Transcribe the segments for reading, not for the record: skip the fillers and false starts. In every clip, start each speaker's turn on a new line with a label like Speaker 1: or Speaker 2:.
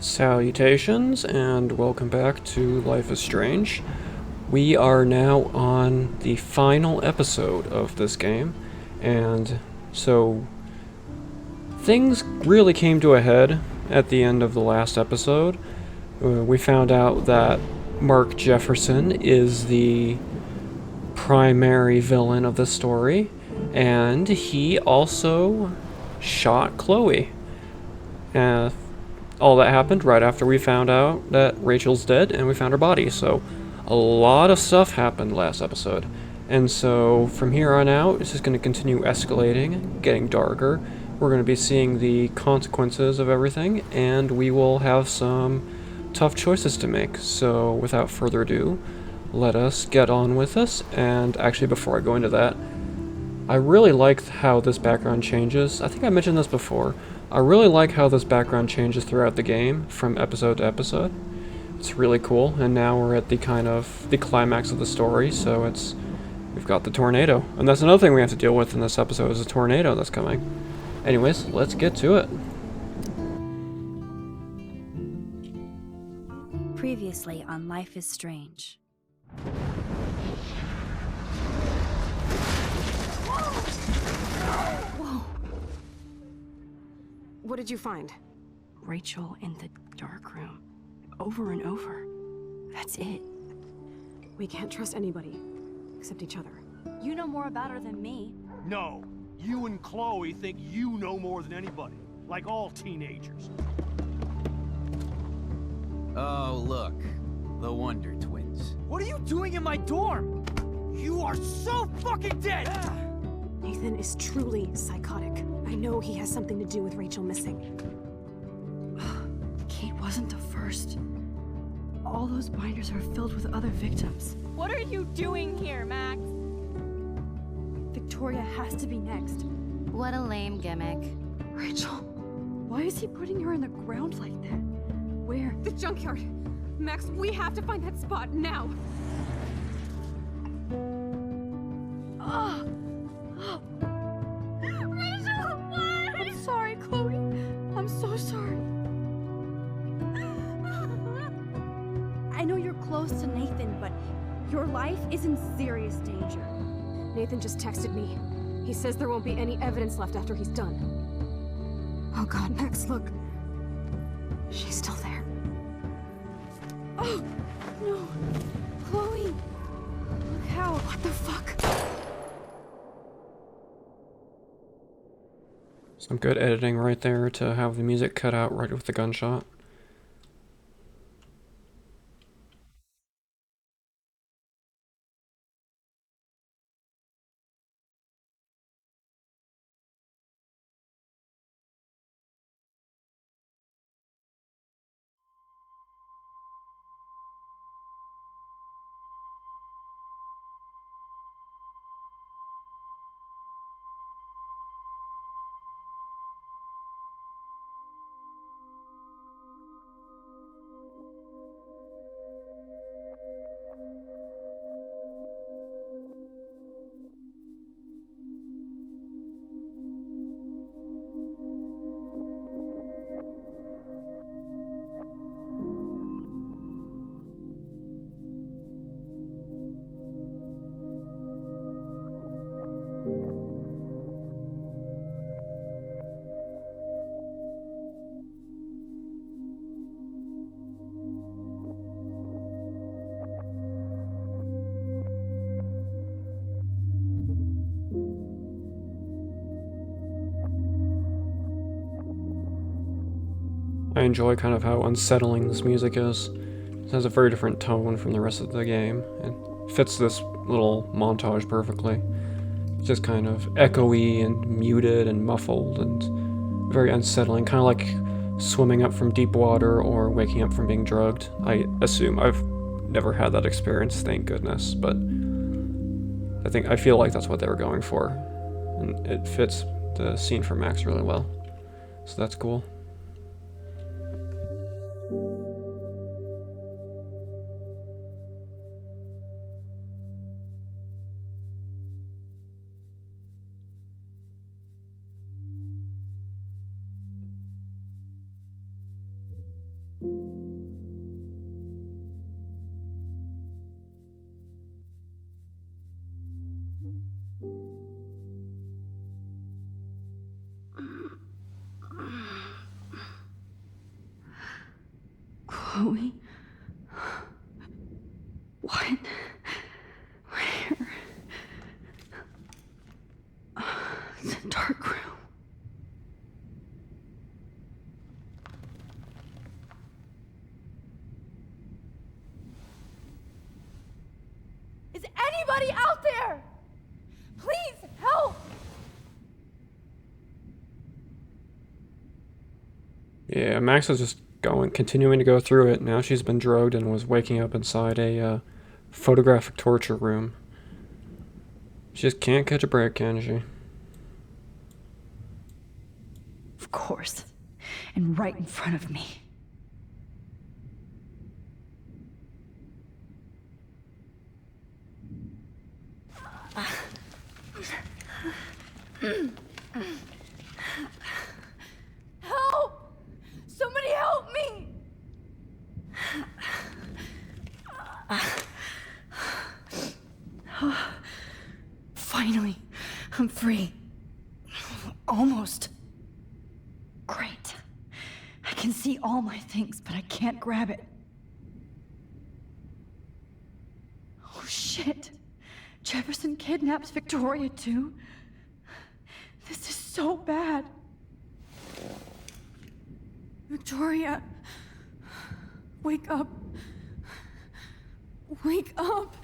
Speaker 1: Salutations and welcome back to Life is Strange. We are now on the final episode of this game, and so things really came to a head at the end of the last episode. We found out that Mark Jefferson is the primary villain of the story, and he also shot Chloe. All that happened right after we found out that Rachel's dead and we found her body, so a lot of stuff happened last episode. And so from here on out, it's just going to continue escalating, getting darker. We're going to be seeing the consequences of everything, and we will have some tough choices to make. So without further ado, let us get on with this. And actually, before I go into that, I really like how this background changes. I think I mentioned this before. I really like how this background changes throughout the game from episode to episode. It's really cool, and now we're at the climax of the story, so we've got the tornado. And that's another thing we have to deal with in this episode, is a tornado that's coming. Anyways, let's get to it.
Speaker 2: Previously on Life is Strange.
Speaker 3: Whoa! What did you find?
Speaker 4: Rachel in the dark room. Over and over. That's it.
Speaker 3: We can't trust anybody, except each other.
Speaker 2: You know more about her than me.
Speaker 5: No, you and Chloe think you know more than anybody, like all teenagers.
Speaker 6: Oh, look. The Wonder Twins.
Speaker 5: What are you doing in my dorm? You are so fucking dead!
Speaker 3: Nathan is truly psychotic. I know he has something to do with Rachel missing.
Speaker 4: Kate wasn't the first. All those binders are filled with other victims.
Speaker 7: What are you doing here, Max?
Speaker 4: Victoria has to be next.
Speaker 2: What a lame gimmick.
Speaker 4: Rachel, why is he putting her in the ground like that? Where?
Speaker 3: The junkyard! Max, we have to find that spot now!
Speaker 4: Ah! Rachel, what? I'm sorry, Chloe. I'm so sorry. I know you're close to Nathan, but your life is in serious danger.
Speaker 3: Nathan just texted me. He says there won't be any evidence left after he's done. Oh god, Max, look. She's still there.
Speaker 4: Oh, no. Chloe. Look how.
Speaker 3: What the fuck?
Speaker 1: Some good editing right there to have the music cut out right with the gunshot. I enjoy kind of how unsettling this music is. It has a very different tone from the rest of the game, and fits this little montage perfectly. It's just kind of echoey and muted and muffled and very unsettling, kind of like swimming up from deep water or waking up from being drugged. I assume. I've never had that experience, thank goodness, but I feel like that's what they were going for, and it fits the scene for Max really well. So that's cool.
Speaker 4: Chloe? What? Where? It's a dark room.
Speaker 7: Is anybody out there? Please help!
Speaker 1: Yeah, Max is just continuing to go through it. Now she's been drugged and was waking up inside a photographic torture room. She just can't catch a break, can she?
Speaker 4: Of course. And right in front of me.
Speaker 7: Help! Somebody help me!
Speaker 4: Finally, I'm free. Almost. Great. I can see all my things, but I can't grab it. Oh shit. Jefferson kidnaps Victoria too? This is so bad. Victoria, wake up. Wake up.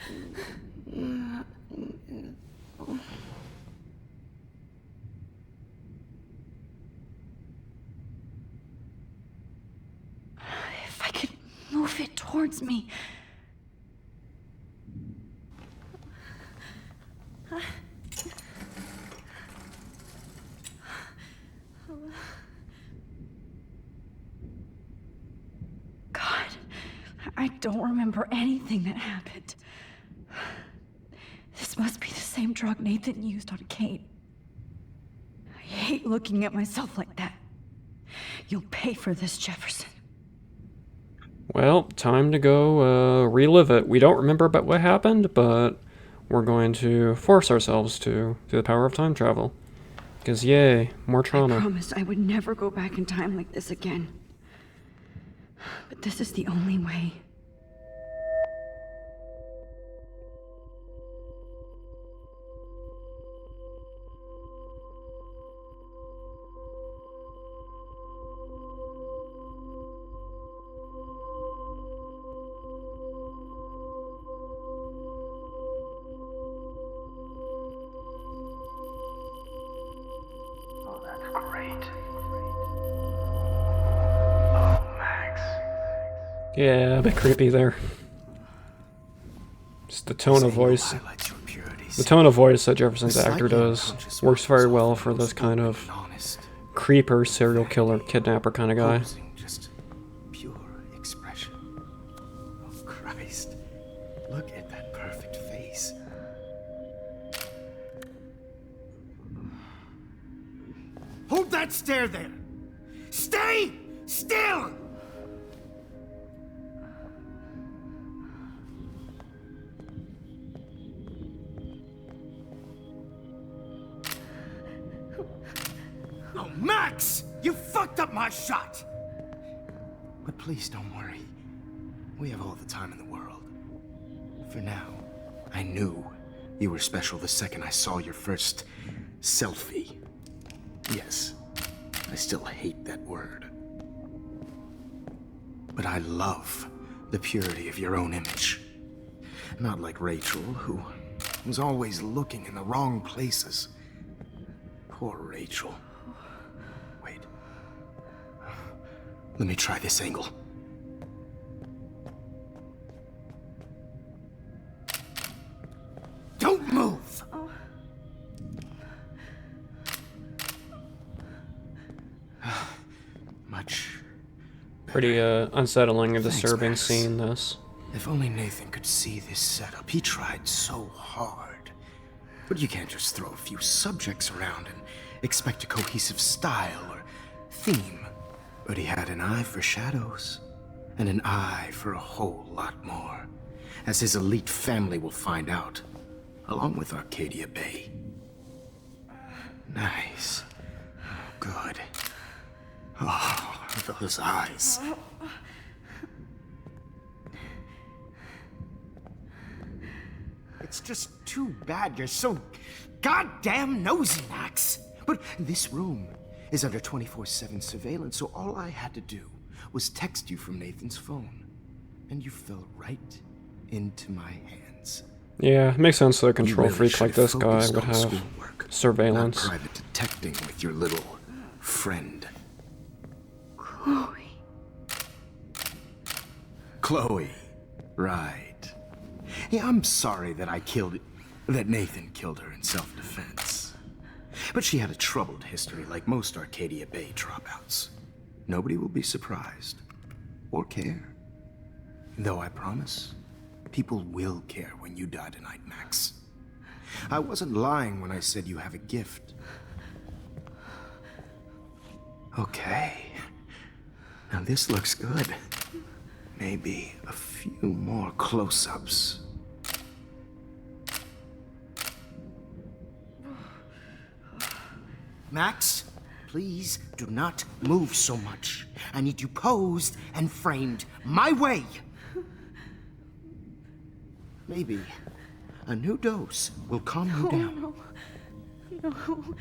Speaker 4: If I could move it towards me. God, I don't remember anything that happened. This must be the same drug Nathan used on Kate. I hate looking at myself like that. You'll pay for this, Jefferson.
Speaker 1: Well, time to go relive it. We don't remember about what happened, but we're going to force ourselves to through the power of time travel. Because yay, more
Speaker 4: I
Speaker 1: trauma.
Speaker 4: promised I would never go back in time like this again. But this is the only way.
Speaker 5: Oh, that's great. Oh, Max.
Speaker 1: Yeah, a bit creepy there. Just the tone of voice.
Speaker 6: Highlights your purities.
Speaker 1: The tone of voice that Jefferson's
Speaker 6: The
Speaker 1: actor
Speaker 6: slightly
Speaker 1: does
Speaker 6: unconscious
Speaker 1: works very
Speaker 6: muscles
Speaker 1: well
Speaker 6: of
Speaker 1: for
Speaker 6: the
Speaker 1: this
Speaker 6: most
Speaker 1: kind
Speaker 6: open
Speaker 1: of
Speaker 6: and honest,
Speaker 1: creeper, serial killer, kidnapper kind of guy.
Speaker 6: posing just pure expression. Oh Christ. Look at that perfect face.
Speaker 5: Hold that stare there! Stay still! Oh, Max! You fucked up my shot!
Speaker 6: But please don't worry. We have all the time in the world. For now, I knew you were special the second I saw your first selfie. Yes, I still hate that word. But I love the purity of your own image. Not like Rachel, who was always looking in the wrong places. Poor Rachel. Wait. Let me try this angle.
Speaker 5: Don't move!
Speaker 6: Much.
Speaker 1: Pretty unsettling and
Speaker 6: Thanks,
Speaker 1: disturbing
Speaker 6: Max.
Speaker 1: seeing this.
Speaker 6: If only Nathan could see this setup. He tried so hard. But you can't just throw a few subjects around and expect a cohesive style or theme. But he had an eye for shadows. and an eye for a whole lot more, as his elite family will find out, along with Arcadia Bay. Nice. Good. Oh, those eyes. It's just too bad you're so goddamn nosy, Max. But this room is under 24/7 surveillance, so all I had to do was text you from Nathan's phone. And you fell right into my hands.
Speaker 1: Yeah, it makes sense that a control
Speaker 6: You really
Speaker 1: freak
Speaker 6: should
Speaker 1: like this guy
Speaker 6: focused
Speaker 1: would
Speaker 6: on
Speaker 1: have
Speaker 6: schoolwork,
Speaker 1: surveillance.
Speaker 6: not private detecting with your little friend.
Speaker 4: Chloe.
Speaker 6: Chloe. Right. Yeah, I'm sorry that Nathan killed her in self-defense. But she had a troubled history like most Arcadia Bay dropouts. Nobody will be surprised. Or care. Though I promise, people will care when you die tonight, Max. I wasn't lying when I said you have a gift. Okay. Now this looks good. Maybe a few more close-ups. Max, please do not move so much. I need you posed and framed my way. Maybe a new dose will calm you down.
Speaker 4: No.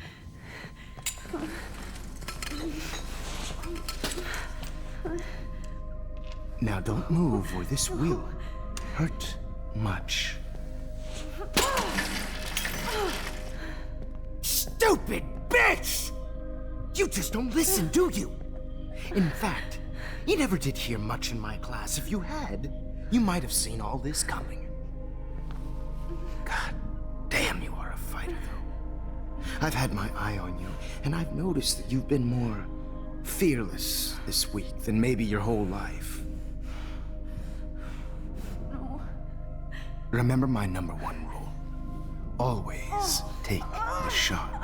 Speaker 6: Now don't move or this will hurt much. Stupid bitch! You just don't listen, do you? In fact, you never did hear much in my class. If you had, you might have seen all this coming. God damn, you are a fighter, though. I've had my eye on you, and I've noticed that you've been more fearless this week than maybe your whole life.
Speaker 4: No.
Speaker 6: Remember my #1 rule. Always take the shot.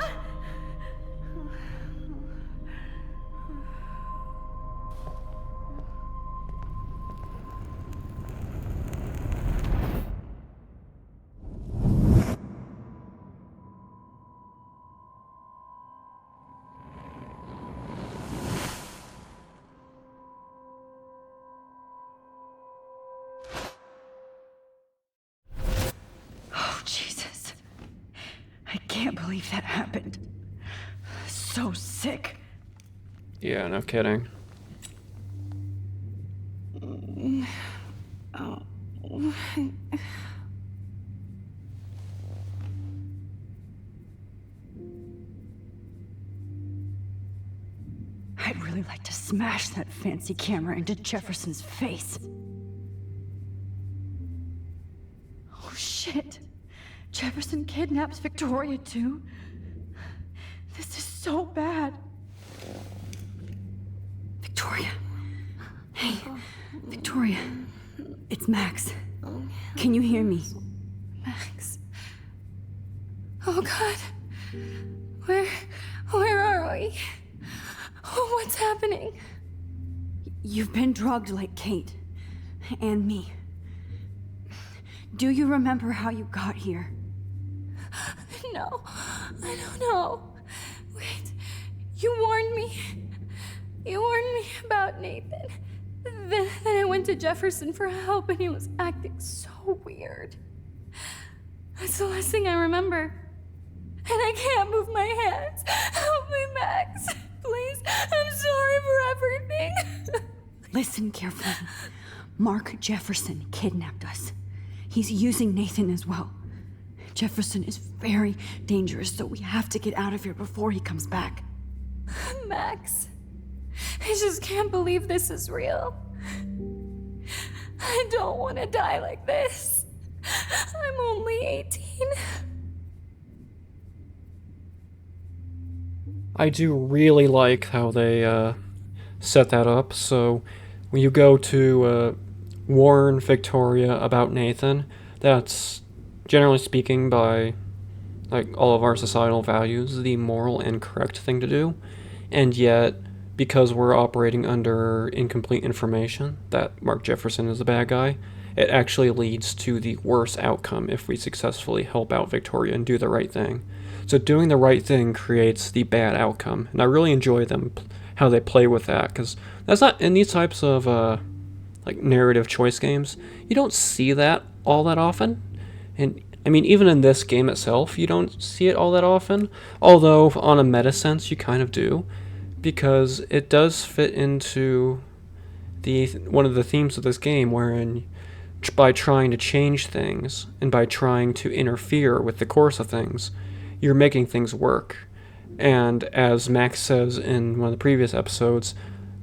Speaker 4: Oh, Jesus. I can't believe that happened. So sick.
Speaker 1: Yeah, no kidding.
Speaker 4: I'd really like to smash that fancy camera into Jefferson's face. Oh, shit. Jefferson kidnaps Victoria, too? This is so bad. Victoria. Hey, Victoria. It's Max. Can you hear me?
Speaker 7: Max. Oh God. Where are we? Oh, what's happening?
Speaker 4: You've been drugged like Kate. And me. Do you remember how you got here?
Speaker 7: No, I don't know. Wait, you warned me. You warned me about Nathan. Then I went to Jefferson for help and he was acting so weird. That's the last thing I remember. And I can't move my hands. Help me, Max. Please, I'm sorry for everything.
Speaker 4: Listen carefully. Mark Jefferson kidnapped us. He's using Nathan as well. Jefferson is very dangerous, so we have to get out of here before he comes back.
Speaker 7: Max, I just can't believe this is real. I don't want to die like this. I'm only 18.
Speaker 1: I do really like how they set that up. So when you go to warn Victoria about Nathan, that's, generally speaking, by like all of our societal values, the moral and correct thing to do. And yet because we're operating under incomplete information that Mark Jefferson is the bad guy, it actually leads to the worst outcome if we successfully help out Victoria and do the right thing. So doing the right thing creates the bad outcome, and I really enjoy how they play with that, because that's not in these types of like narrative choice games. You don't see that all that often, and I mean even in this game itself, you don't see it all that often. Although on a meta sense, you kind of do, because it does fit into one of the themes of this game, wherein by trying to change things and by trying to interfere with the course of things, you're making things work. And as Max says in one of the previous episodes,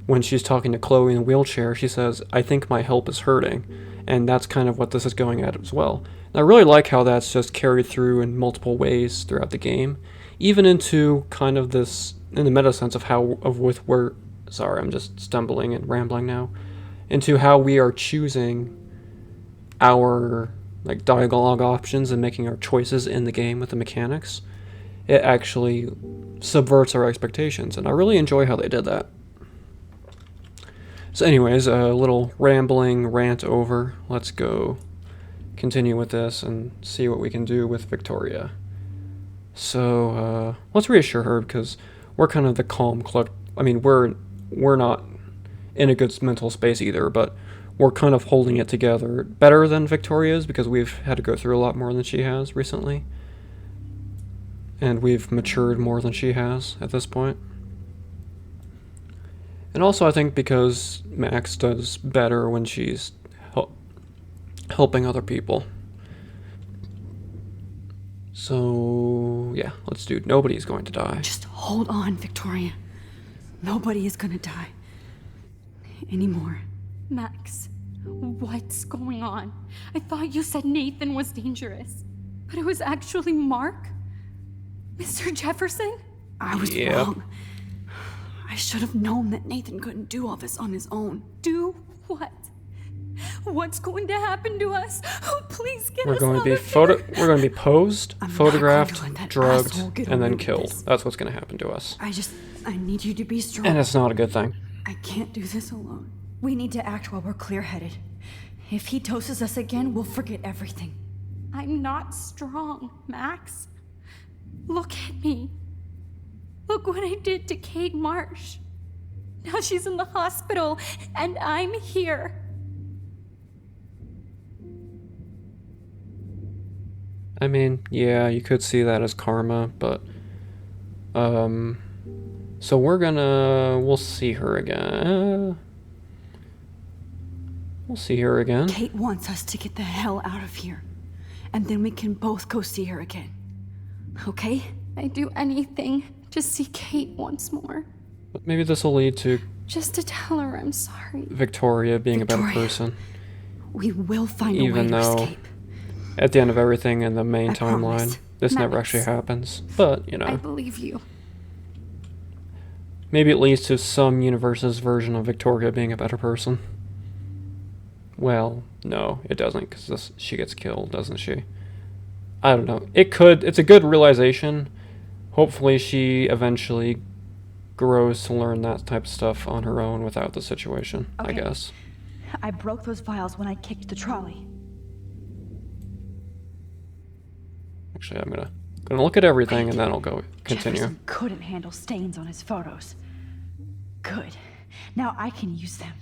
Speaker 1: when she's talking to Chloe in the wheelchair, she says, "I think my help is hurting." And that's kind of what this is going at as well. And I really like how that's just carried through in multiple ways throughout the game, even into kind of this, in the meta sense of sorry, I'm just stumbling and rambling now, into how we are choosing our like dialogue options and making our choices in the game with the mechanics. It actually subverts our expectations, and I really enjoy how they did that. So anyways, a little rambling rant over. Let's go continue with this and see what we can do with Victoria. So let's reassure her, because we're kind of the calm I mean, we're not in a good mental space either, but we're kind of holding it together better than Victoria is, because we've had to go through a lot more than she has recently. And we've matured more than she has at this point. And also I think because Max does better when she's helping other people. So yeah, let's do Nobody's Going to Die.
Speaker 4: Just hold on, Victoria. Nobody is gonna die. Anymore.
Speaker 7: Max, what's going on? I thought you said Nathan was dangerous, but it was actually Mark? Mr. Jefferson?
Speaker 4: I was
Speaker 1: Yep.
Speaker 4: wrong. I should have known that Nathan couldn't do all this on his own.
Speaker 7: Do what? What's going to happen to us? Oh, please get
Speaker 1: We're
Speaker 7: us
Speaker 1: going
Speaker 7: out
Speaker 1: to be
Speaker 7: of here.
Speaker 1: we're going to be posed,
Speaker 4: I'm not
Speaker 1: photographed,
Speaker 4: going to let that
Speaker 1: drugged,
Speaker 4: asshole get
Speaker 1: and
Speaker 4: away
Speaker 1: then
Speaker 4: with
Speaker 1: killed.
Speaker 4: this.
Speaker 1: That's what's going to happen to us.
Speaker 4: I need you to be strong.
Speaker 1: And it's not a good thing.
Speaker 4: I can't do this alone. We need to act while we're clear-headed. If he doses us again, we'll forget everything.
Speaker 7: I'm not strong, Max. Look at me. Look what I did to Kate Marsh. Now she's in the hospital, and I'm here.
Speaker 1: I mean, yeah, you could see that as karma, but so we'll see her again. We'll see her again.
Speaker 4: Kate wants us to get the hell out of here. And then we can both go see her again. Okay?
Speaker 7: I'd do anything to see Kate once more.
Speaker 1: But maybe this will lead to
Speaker 7: Just to tell her I'm sorry.
Speaker 1: Victoria being a better
Speaker 4: Victoria.
Speaker 1: person.
Speaker 4: We will find a way
Speaker 1: Even
Speaker 4: to
Speaker 1: though
Speaker 4: escape.
Speaker 1: at the end of everything in the main
Speaker 4: I
Speaker 1: timeline,
Speaker 4: promise.
Speaker 1: this never
Speaker 7: Max.
Speaker 1: actually happens. But, you
Speaker 7: I
Speaker 1: know,
Speaker 7: believe you.
Speaker 1: maybe it leads to some universe's version of Victoria being a better person. Well, no, it doesn't, because she gets killed, doesn't she? I don't know. It could. It's a good realization. Hopefully she eventually grows to learn that type of stuff on her own without the situation, I
Speaker 8: Okay.
Speaker 1: guess.
Speaker 8: I broke those files when I kicked the trolley.
Speaker 1: Actually, I'm gonna look at everything and then I'll go continue.
Speaker 8: Jefferson couldn't handle stains on his photos. Good. Now I can use them.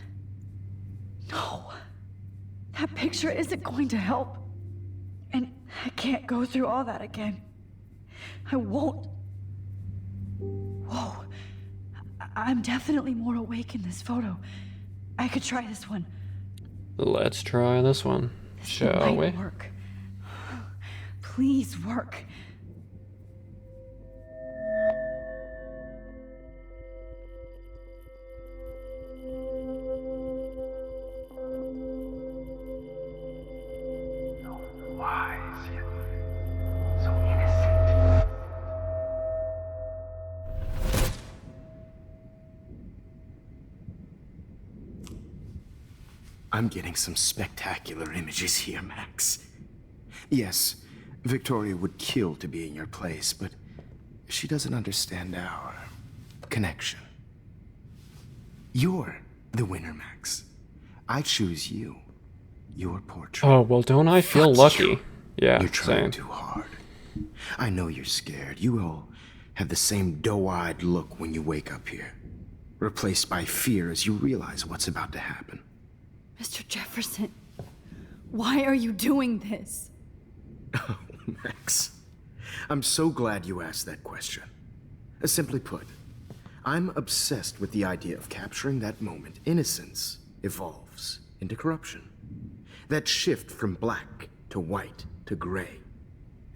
Speaker 8: No. That picture isn't going to help. And I can't go through all that again. I won't. Whoa. I'm definitely more awake in this photo. I could try this one.
Speaker 1: Let's try this one,
Speaker 8: This
Speaker 1: shall
Speaker 8: might
Speaker 1: we?
Speaker 8: work. Please work.
Speaker 6: So wise, yet so innocent. I'm getting some spectacular images here, Max. Yes, Victoria would kill to be in your place, but she doesn't understand our connection. You're the winner, Max. I choose you. Your portrait.
Speaker 1: Oh, well, don't I feel
Speaker 6: Fuck
Speaker 1: lucky?
Speaker 6: you.
Speaker 1: Yeah,
Speaker 6: You're trying
Speaker 1: same.
Speaker 6: too hard. I know you're scared. You all have the same doe-eyed look when you wake up here, replaced by fear as you realize what's about to happen.
Speaker 4: Mr. Jefferson, why are you doing this?
Speaker 6: Oh, Max. I'm so glad you asked that question. Simply put, I'm obsessed with the idea of capturing that moment innocence evolves into corruption. That shift from black to white to gray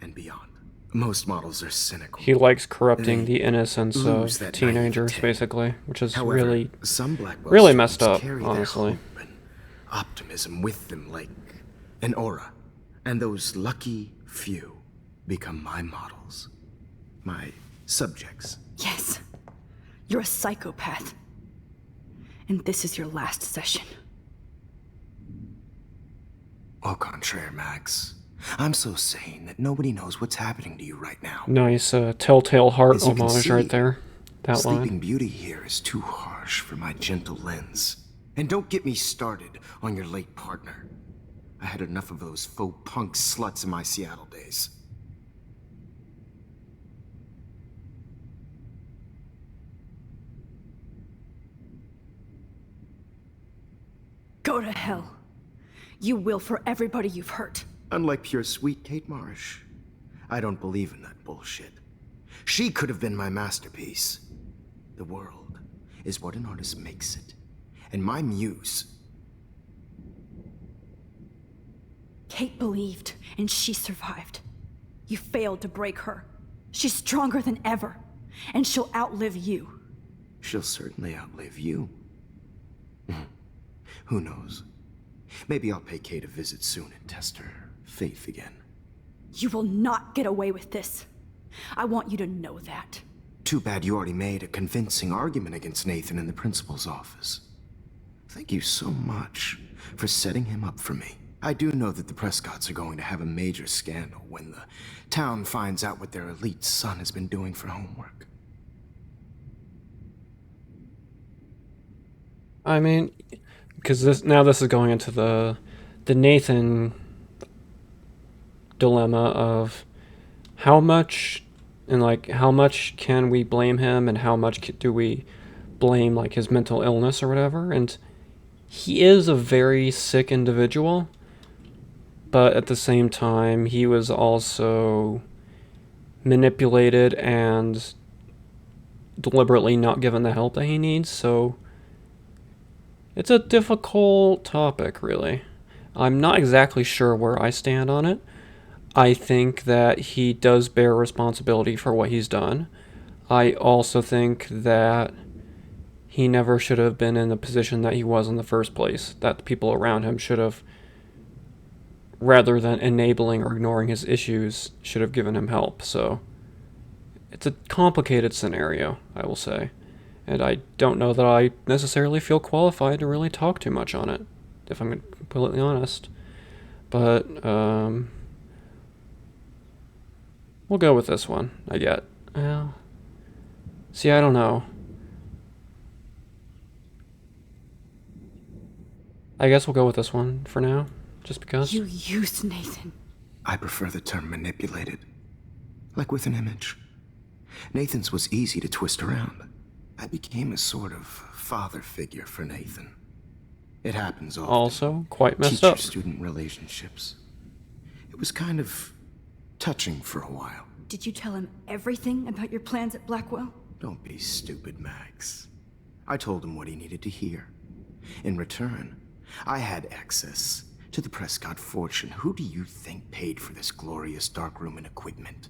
Speaker 6: and beyond. Most models are cynical.
Speaker 1: He likes corrupting
Speaker 6: They
Speaker 1: the innocence
Speaker 6: lose
Speaker 1: of
Speaker 6: that
Speaker 1: teenagers,
Speaker 6: naivete.
Speaker 1: basically, which is
Speaker 6: However,
Speaker 1: really,
Speaker 6: some Blackwell
Speaker 1: really messed
Speaker 6: students
Speaker 1: up,
Speaker 6: carry
Speaker 1: honestly.
Speaker 6: their hope and optimism with them like an aura. And those lucky few become my models. My subjects.
Speaker 4: Yes, you're a psychopath. And this is your last session.
Speaker 6: Au contraire, Max. I'm so sane that nobody knows what's happening to you right now.
Speaker 1: Nice Telltale Heart
Speaker 6: As you can
Speaker 1: homage
Speaker 6: see,
Speaker 1: right there. That
Speaker 6: Sleeping
Speaker 1: line.
Speaker 6: Beauty here is too harsh for my gentle lens. And don't get me started on your late partner. I had enough of those faux punk sluts in my Seattle days.
Speaker 4: Go to hell. You will for everybody you've hurt.
Speaker 6: Unlike pure sweet Kate Marsh, I don't believe in that bullshit. She could have been my masterpiece. The world is what an artist makes it. And my muse...
Speaker 4: Kate believed, and she survived. You failed to break her. She's stronger than ever, and she'll outlive you.
Speaker 6: She'll certainly outlive you. Who knows? Maybe I'll pay Kate a visit soon and test her faith again.
Speaker 4: You will not get away with this. I want you to know that.
Speaker 6: Too bad you already made a convincing argument against Nathan in the principal's office. Thank you so much for setting him up for me. I do know that the Prescotts are going to have a major scandal when the town finds out what their elite son has been doing for homework.
Speaker 1: I mean, because this is going into the Nathan dilemma of how much can we blame him and how much do we blame like his mental illness or whatever. And he is a very sick individual, but at the same time he was also manipulated and deliberately not given the help that he needs. So it's a difficult topic, really. I'm not exactly sure where I stand on it. I think that he does bear responsibility for what he's done. I also think that he never should have been in the position that he was in the first place, that the people around him should have, rather than enabling or ignoring his issues, should have given him help. So it's a complicated scenario, I will say. And I don't know that I necessarily feel qualified to really talk too much on it, if I'm completely honest. But, we'll go with this one, I get. Well, see, I don't know. I guess we'll go with this one for now, just because.
Speaker 4: You used Nathan.
Speaker 6: I prefer the term manipulated. Like with an image. Nathan's was easy to twist around. I became a sort of father figure for Nathan. It happens often.
Speaker 1: Also, quite messed up.
Speaker 6: Teacher-student relationships. It was kind of touching for a while.
Speaker 4: Did you tell him everything about your plans at Blackwell?
Speaker 6: Don't be stupid, Max. I told him what he needed to hear. In return, I had access to the Prescott fortune. Who do you think paid for this glorious darkroom and equipment?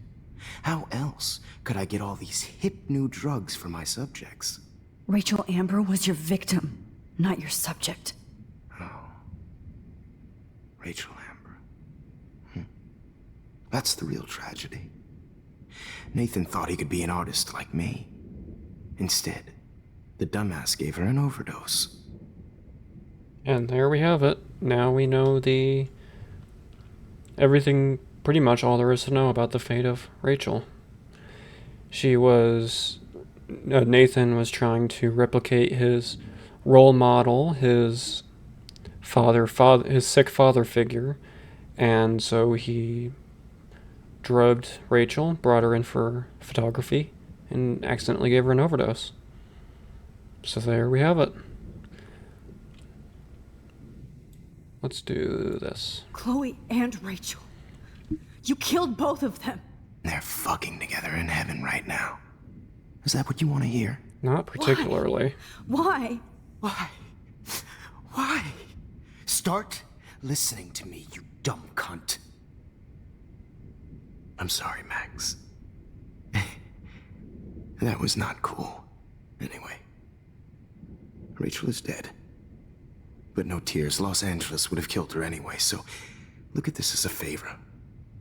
Speaker 6: How else could I get all these hip new drugs for my subjects?
Speaker 4: Rachel Amber was your victim, not your subject.
Speaker 6: Oh. Rachel Amber. That's the real tragedy. Nathan thought he could be an artist like me. Instead, the dumbass gave her an overdose.
Speaker 1: And there we have it. Now we know everything, pretty much all there is to know about the fate of Rachel. Nathan was trying to replicate his role model, his his sick father figure, and so he drugged Rachel, brought her in for photography, and accidentally gave her an overdose. So there we have it. Let's do this.
Speaker 4: Chloe and Rachel. You killed both of them.
Speaker 6: They're fucking together in heaven right now. Is that what you want to hear?
Speaker 1: Not particularly.
Speaker 4: Why?
Speaker 6: Why? Why? Start listening to me, you dumb cunt. I'm sorry, Max. That was not cool. Anyway, Rachel is dead. But no tears. Los Angeles would have killed her anyway, so look at this as a favor.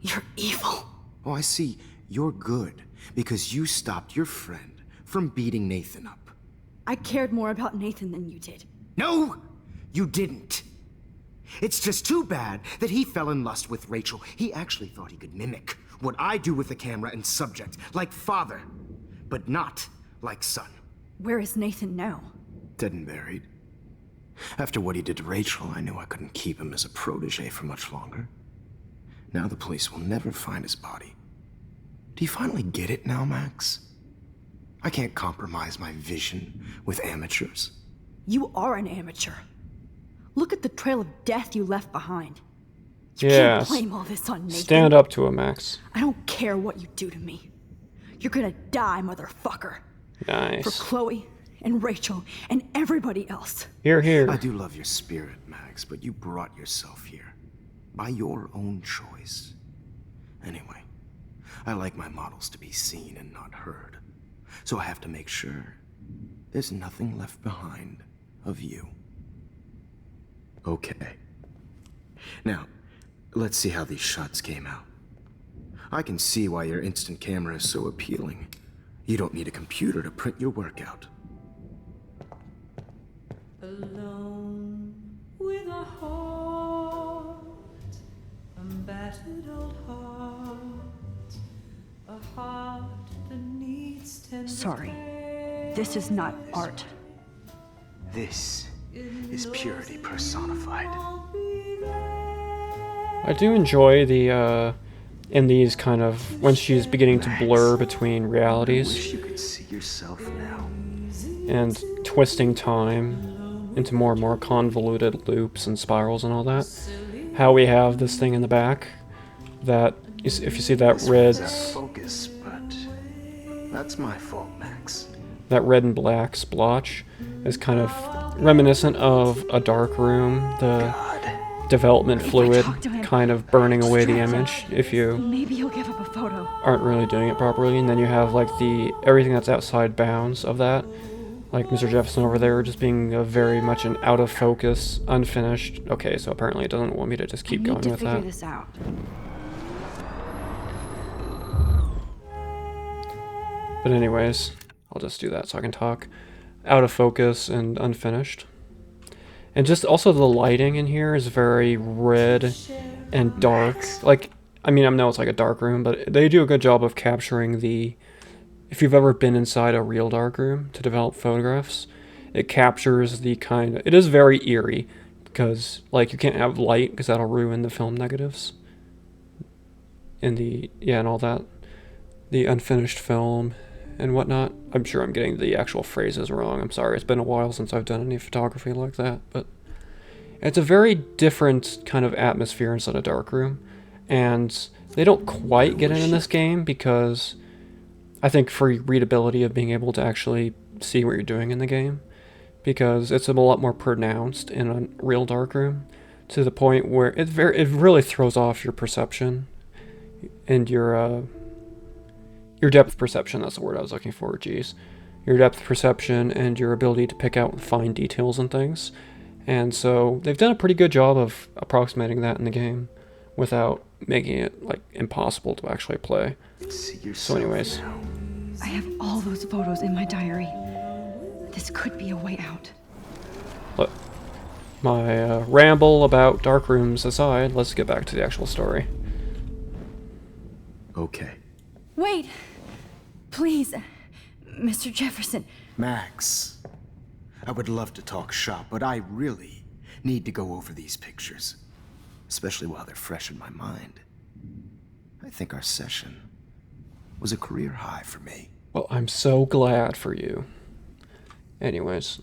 Speaker 4: You're evil.
Speaker 6: Oh, I see. You're good because you stopped your friend from beating Nathan up.
Speaker 4: I cared more about Nathan than you did.
Speaker 6: No, you didn't. It's just too bad that he fell in lust with Rachel. He actually thought he could mimic what I do with the camera and subject, like father, but not like son.
Speaker 4: Where is Nathan now?
Speaker 6: Dead and buried. After what he did to Rachel, I knew I couldn't keep him as a protege for much longer. Now the police will never find his body. Do you finally get it now, Max? I can't compromise my vision with amateurs.
Speaker 4: You are an amateur. Look at the trail of death you left behind. You
Speaker 1: Yes.
Speaker 4: can't blame all this on Nathan.
Speaker 1: Stand up to him, Max.
Speaker 4: I don't care what you do to me. You're gonna die, motherfucker.
Speaker 1: Nice.
Speaker 4: For Chloe and Rachel and everybody else.
Speaker 1: Here, here.
Speaker 6: I do love your spirit, Max, but you brought yourself here. By your own choice. Anyway, I like my models to be seen and not heard. So I have to make sure there's nothing left behind of you. Okay. Now, let's see how these shots came out. I can see why your instant camera is so appealing. You don't need a computer to print your work out.
Speaker 9: Alone with a heart, a battered old heart, a heart that needs tender
Speaker 4: Sorry.
Speaker 9: care.
Speaker 4: This is not art.
Speaker 6: This is purity personified.
Speaker 1: I do enjoy the, in these kind of, when she's beginning to blur between realities
Speaker 6: Wish you could see yourself now.
Speaker 1: and twisting time into more and more convoluted loops and spirals and all that. How we have this thing in the back that, if you see that red,
Speaker 6: Focus, but that's my fault, Max.
Speaker 1: that red and black splotch is kind of reminiscent of a dark room, the development fluid kind of burning away the image if you
Speaker 4: Maybe he'll give up a photo.
Speaker 1: aren't really doing it properly, and then you have like everything that's outside bounds of that, like Mr. Jefferson over there just being a very much an out of focus, unfinished. Okay, so apparently it doesn't want me to just keep
Speaker 4: I need
Speaker 1: going
Speaker 4: to
Speaker 1: with
Speaker 4: figure
Speaker 1: that.
Speaker 4: this out.
Speaker 1: But anyways, I'll just do that so I can talk. Out of focus and unfinished. And just also the lighting in here is very red and dark. Like, I mean, I know it's like a dark room, but they do a good job of capturing the... If you've ever been inside a real dark room to develop photographs, it captures the kind of... It is very eerie, because, like, you can't have light, because that'll ruin the film negatives. And and all that. The unfinished film and whatnot. I'm sure I'm getting the actual phrases wrong. I'm sorry, it's been a while since I've done any photography like that, but it's a very different kind of atmosphere inside a dark room, and they don't quite get it in this game because I think for readability of being able to actually see what you're doing in the game, because it's a lot more pronounced in a real dark room to the point where it really throws off your perception and your depth perception. That's the word I was looking for. Geez, your depth perception and your ability to pick out fine details and things. And so they've done a pretty good job of approximating that in the game without making it like impossible to actually play. So anyways,
Speaker 4: I have all those photos in my diary. This could be a way out.
Speaker 1: look, my ramble about dark rooms aside, let's get back to the actual story.
Speaker 6: Okay.
Speaker 4: Wait! Please, Mr. Jefferson.
Speaker 6: Max, I would love to talk shop, but I really need to go over these pictures, especially while they're fresh in my mind. I think our session was a career high for me.
Speaker 1: Well, I'm so glad for you. Anyways,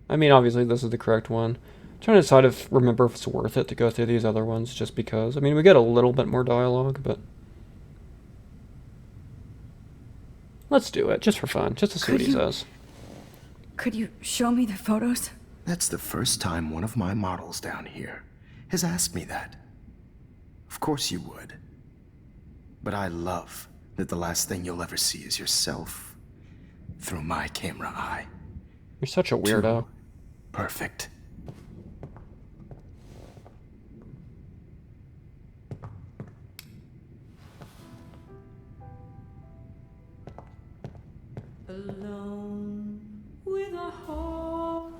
Speaker 1: I mean, obviously this is the correct one. I'm trying to decide if remember if it's worth it to go through these other ones just because. I mean, we get a little bit more dialogue, but let's do it just for fun, just to see what he says.
Speaker 4: Could you show me the photos?
Speaker 6: That's the first time one of my models down here has asked me that. Of course you would. But I love that the last thing you'll ever see is yourself through my camera eye.
Speaker 1: You're such a weirdo.
Speaker 6: Perfect.
Speaker 9: Alone with a heart.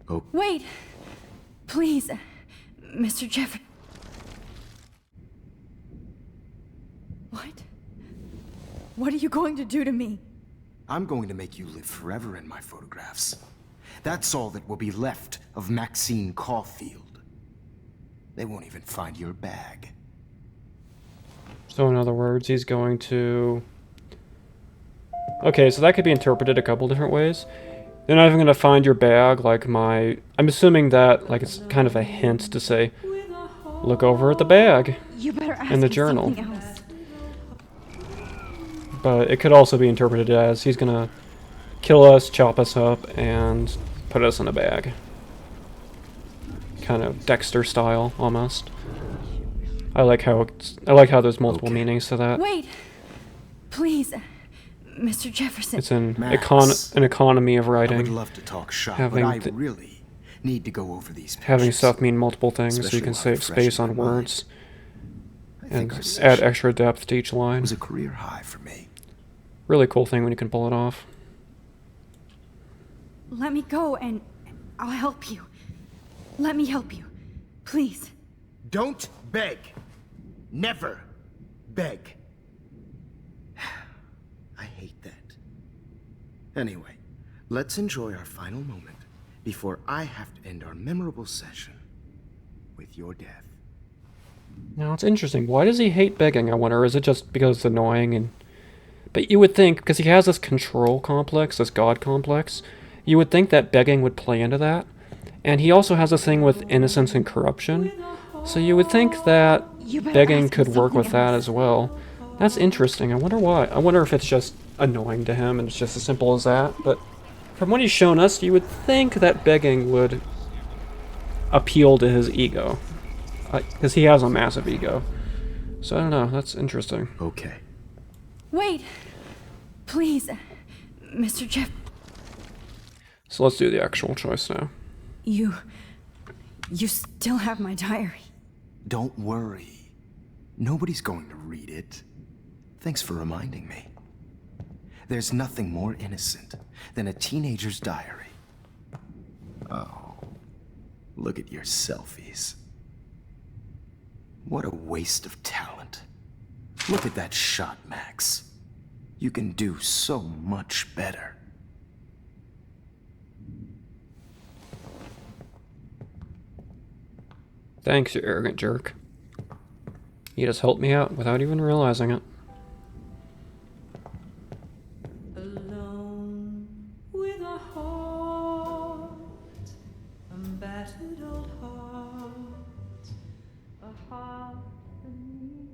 Speaker 6: Oh,
Speaker 4: Wait! Please, Mr. Jeff. What? What are you going to do to me?
Speaker 6: I'm going to make you live forever in my photographs. That's all that will be left of Maxine Caulfield. They won't even find your bag.
Speaker 1: So in other words, he's going to... Okay, so that could be interpreted a couple different ways. They're not even going to find your bag, like my... I'm assuming that, like, it's kind of a hint to say, look over at the bag
Speaker 4: You better ask
Speaker 1: in the
Speaker 4: me
Speaker 1: journal.
Speaker 4: something else.
Speaker 1: But it could also be interpreted as he's going to kill us, chop us up, and put us in a bag. Kind of Dexter style, almost. I like how there's multiple meanings to that.
Speaker 4: Wait! Please, Mr. Jefferson.
Speaker 1: It's an
Speaker 6: Max,
Speaker 1: an economy of
Speaker 6: I would
Speaker 1: writing.
Speaker 6: love to talk shop,
Speaker 1: Having
Speaker 6: but I
Speaker 1: the-
Speaker 6: really need to go over these pictures.
Speaker 1: Having stuff mean multiple things so you
Speaker 6: Especially
Speaker 1: can
Speaker 6: while they're
Speaker 1: save
Speaker 6: fresh
Speaker 1: space
Speaker 6: in
Speaker 1: on
Speaker 6: my mind.
Speaker 1: words
Speaker 6: I
Speaker 1: and
Speaker 6: think our
Speaker 1: add
Speaker 6: session
Speaker 1: extra depth to each line.
Speaker 6: was a career high for me.
Speaker 1: Really cool thing when you can pull it off.
Speaker 4: Let me go and I'll help you. Let me help you. Please.
Speaker 6: Don't beg. Never beg. I hate that. Anyway, let's enjoy our final moment before I have to end our memorable session with your death.
Speaker 1: Now it's interesting. Why does he hate begging? I wonder. Is it just because it's annoying? And but you would think because he has this control complex, this god complex, you would think that begging would play into that. And he also has this thing with innocence and corruption, so you would think that
Speaker 4: You better
Speaker 1: begging
Speaker 4: ask me
Speaker 1: could work with
Speaker 4: something
Speaker 1: that
Speaker 4: else.
Speaker 1: as well. That's interesting. I wonder why. I wonder if it's just annoying to him and it's just as simple as that. But from what he's shown us, you would think that begging would appeal to his ego. Because he has a massive ego. So I don't know. That's interesting.
Speaker 6: Okay.
Speaker 4: Wait! Please, Mr. Jeff.
Speaker 1: So let's do the actual choice now.
Speaker 4: You still have my diary.
Speaker 6: Don't worry. Nobody's going to read it. Thanks for reminding me. There's nothing more innocent than a teenager's diary. Oh, look at your selfies. What a waste of talent. Look at that shot, Max. You can do so much better.
Speaker 1: Thanks, you arrogant jerk. You just helped me out without even realizing it.
Speaker 9: Alone with a heart, a battered old heart, a heart that needs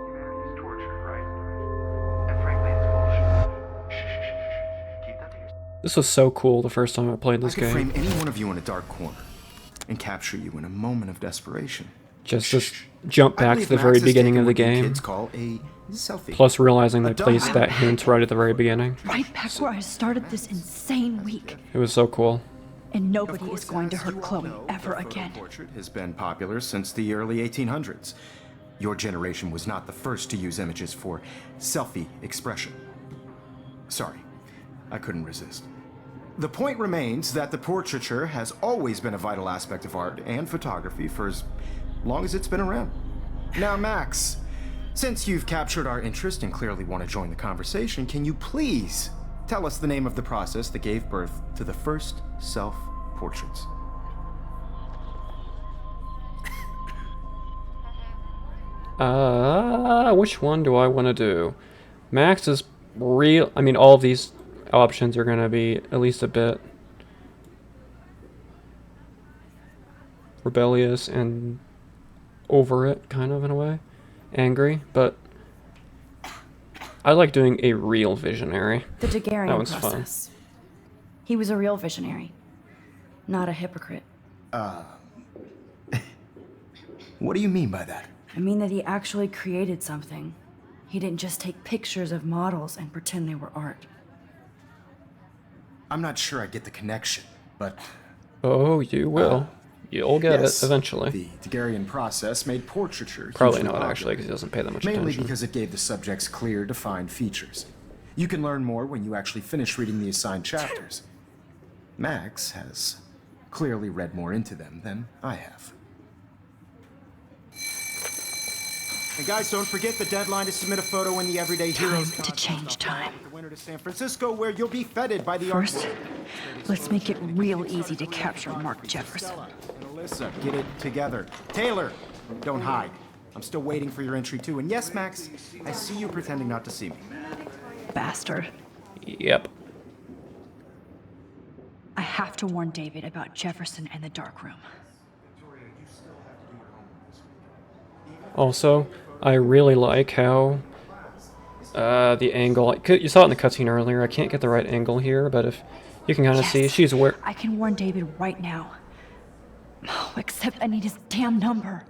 Speaker 6: Humanity is torture, right? And frankly, it's bullshit. Shh. Keep that to yourself.
Speaker 1: This was so cool the first time I played this
Speaker 6: I could
Speaker 1: game.
Speaker 6: frame any one of you in a dark corner and capture you in a moment of desperation.
Speaker 1: Just jump
Speaker 6: I
Speaker 1: back to
Speaker 6: believe
Speaker 1: the
Speaker 6: Max
Speaker 1: very
Speaker 6: has
Speaker 1: beginning
Speaker 6: taken
Speaker 1: of the
Speaker 6: what you
Speaker 1: game,
Speaker 6: kids call a selfie.
Speaker 1: plus realizing they
Speaker 6: A dumb
Speaker 1: placed
Speaker 6: little
Speaker 1: that hint right at the very beginning.
Speaker 4: Right back where I started this insane week.
Speaker 1: It was so cool.
Speaker 4: And
Speaker 6: Of
Speaker 4: nobody
Speaker 6: course,
Speaker 4: is going to
Speaker 6: as
Speaker 4: hurt
Speaker 6: you all
Speaker 4: Chloe
Speaker 6: know,
Speaker 4: ever
Speaker 6: the photo
Speaker 4: again.
Speaker 6: portrait has been popular since the early 1800s. Your generation was not the first to use images for selfie expression. Sorry, I couldn't resist. The point remains that the portraiture has always been a vital aspect of art and photography for as long as it's been around. Now, Max, since you've captured our interest and clearly want to join the conversation, can you please tell us the name of the process that gave birth to the first self-portraits?
Speaker 1: Which one do I want to do? Max is real. I mean, all of these options are going to be at least a bit rebellious and over it, kind of, in a way. Angry, but I like doing a real visionary.
Speaker 8: The
Speaker 1: That
Speaker 8: Daguerrean
Speaker 1: one's fun.
Speaker 8: process. He was a real visionary, not a hypocrite.
Speaker 6: What do you mean by that?
Speaker 8: I mean that he actually created something. He didn't just take pictures of models and pretend they were art.
Speaker 6: I'm not sure I get the connection, but
Speaker 1: Oh, you will. You'll get
Speaker 6: yes,
Speaker 1: it eventually.
Speaker 6: the Daguerrean process made portraiture
Speaker 1: Probably
Speaker 6: hugely
Speaker 1: not, actually,
Speaker 6: popular.
Speaker 1: because he doesn't pay that much
Speaker 6: Mainly
Speaker 1: attention.
Speaker 6: because it gave the subjects clear, defined features. You can learn more when you actually finish reading the assigned chapters. Max has clearly read more into them than I have. And guys, don't forget the deadline to submit a photo in the Everyday Heroes
Speaker 8: Time to
Speaker 6: contest.
Speaker 8: change time.
Speaker 6: The winner to San Francisco, where you'll be feted by the
Speaker 8: First,
Speaker 6: art.
Speaker 8: let's make it real easy to capture Mark Jefferson.
Speaker 6: And Alyssa, get it together. Taylor, don't hide. I'm still waiting for your entry too. And yes, Max, I see you pretending not to see me.
Speaker 8: Bastard.
Speaker 1: Yep.
Speaker 8: I have to warn David about Jefferson and the dark room.
Speaker 1: Also, I really like how the angle. You saw it in the cutscene earlier. I can't get the right angle here, but if you can kind of see, she's aware.
Speaker 8: I can warn David right now. Oh, except I need his damn number.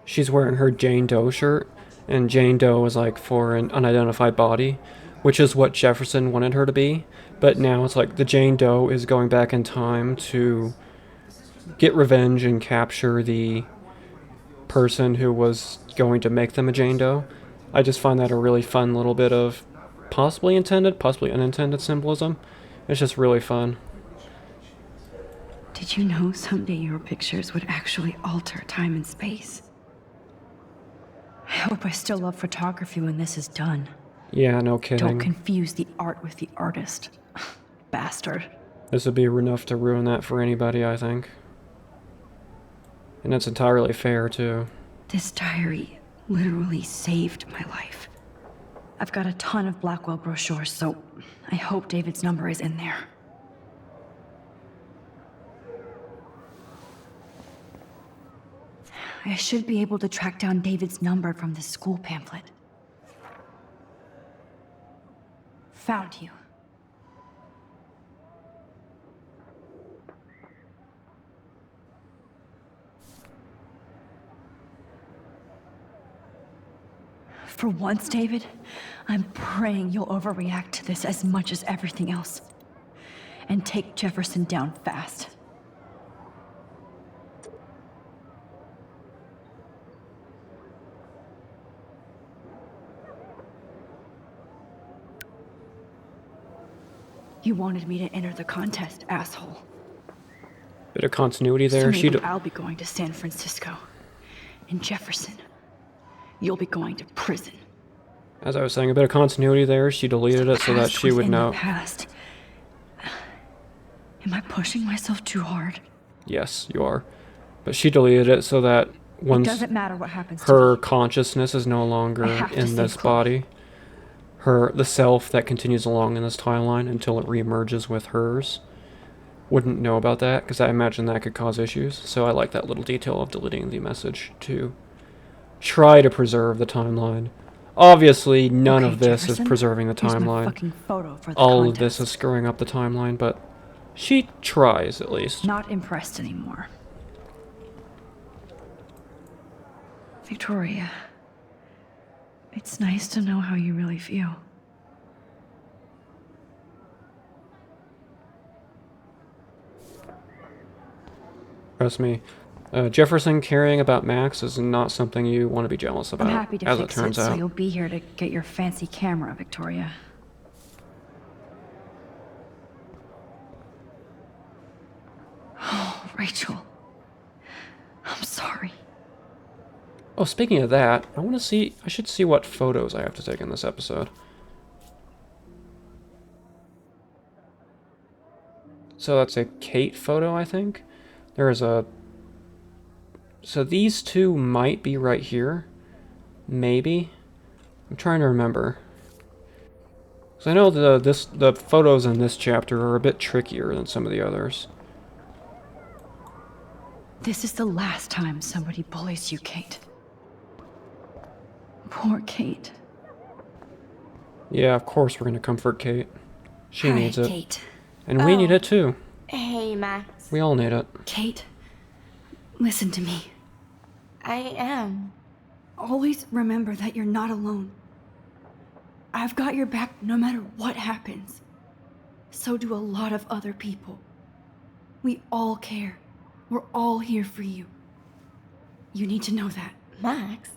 Speaker 1: She's wearing her Jane Doe shirt, and Jane Doe is like for an unidentified body, which is what Jefferson wanted her to be. But now it's like the Jane Doe is going back in time to get revenge and capture the person who was going to make them a Jane Doe. I just find that a really fun little bit of possibly intended, possibly unintended symbolism. It's just really fun.
Speaker 4: Did you know someday your pictures would actually alter time and space?
Speaker 8: I hope I still love photography when this is done.
Speaker 1: Yeah, no kidding.
Speaker 8: Don't confuse the art with the artist. Bastard.
Speaker 1: This would be enough to ruin that for anybody, I think. And it's entirely fair, too.
Speaker 4: This diary literally saved my life.
Speaker 8: I've got a ton of Blackwell brochures, so I hope David's number is in there. I should be able to track down David's number from the school pamphlet. Found you. For once, David, I'm praying you'll overreact to this as much as everything else. And take Jefferson down fast. You wanted me to enter the contest, asshole.
Speaker 1: Bit of continuity
Speaker 8: So
Speaker 1: there.
Speaker 8: maybe I'll be going to San Francisco. And Jefferson, you'll be going to prison.
Speaker 1: As I was saying, a bit of continuity there. She deleted it so that
Speaker 8: Past
Speaker 1: she
Speaker 8: was
Speaker 1: would
Speaker 8: in
Speaker 1: know.
Speaker 8: The past. Am I pushing myself too hard?
Speaker 1: Yes, you are. But she deleted it so that
Speaker 8: It
Speaker 1: once
Speaker 8: doesn't matter what happens to
Speaker 1: her
Speaker 8: me.
Speaker 1: consciousness is no longer
Speaker 8: I have to
Speaker 1: in
Speaker 8: save
Speaker 1: this
Speaker 8: Chloe.
Speaker 1: body, the self that continues along in this timeline until it reemerges with hers, wouldn't know about that, because I imagine that could cause issues. So I like that little detail of deleting the message to try to preserve the timeline. Obviously, none
Speaker 8: Okay,
Speaker 1: of this
Speaker 8: Jefferson,
Speaker 1: is preserving the
Speaker 8: here's my
Speaker 1: timeline.
Speaker 8: fucking photo for the
Speaker 1: All of
Speaker 8: contest.
Speaker 1: this is screwing up the timeline, but she tries at least.
Speaker 8: Not impressed anymore.
Speaker 4: Victoria, it's nice to know how you really feel.
Speaker 1: Trust me, Jefferson caring about Max is not something you want to be jealous about,
Speaker 8: I'm happy to
Speaker 1: as it
Speaker 8: fix
Speaker 1: turns
Speaker 8: it, so
Speaker 1: out.
Speaker 8: you'll be here to get your fancy camera, Victoria. Oh, Rachel. I'm sorry.
Speaker 1: Oh, speaking of that, I should see what photos I have to take in this episode. So that's a Kate photo, I think. There is a... So these two might be right here. Maybe. I'm trying to remember. So I know the photos in this chapter are a bit trickier than some of the others.
Speaker 8: This is the last time somebody bullies you, Kate. Poor Kate.
Speaker 1: Yeah, of course we're gonna comfort Kate. She
Speaker 2: Hi,
Speaker 1: needs it.
Speaker 2: Kate.
Speaker 1: And we need it too.
Speaker 7: Hey, Max.
Speaker 1: We all need it.
Speaker 8: Kate, listen to me.
Speaker 7: I am.
Speaker 4: Always remember that you're not alone. I've got your back no matter what happens. So do a lot of other people. We all care. We're all here for you. You need to know that.
Speaker 7: Max,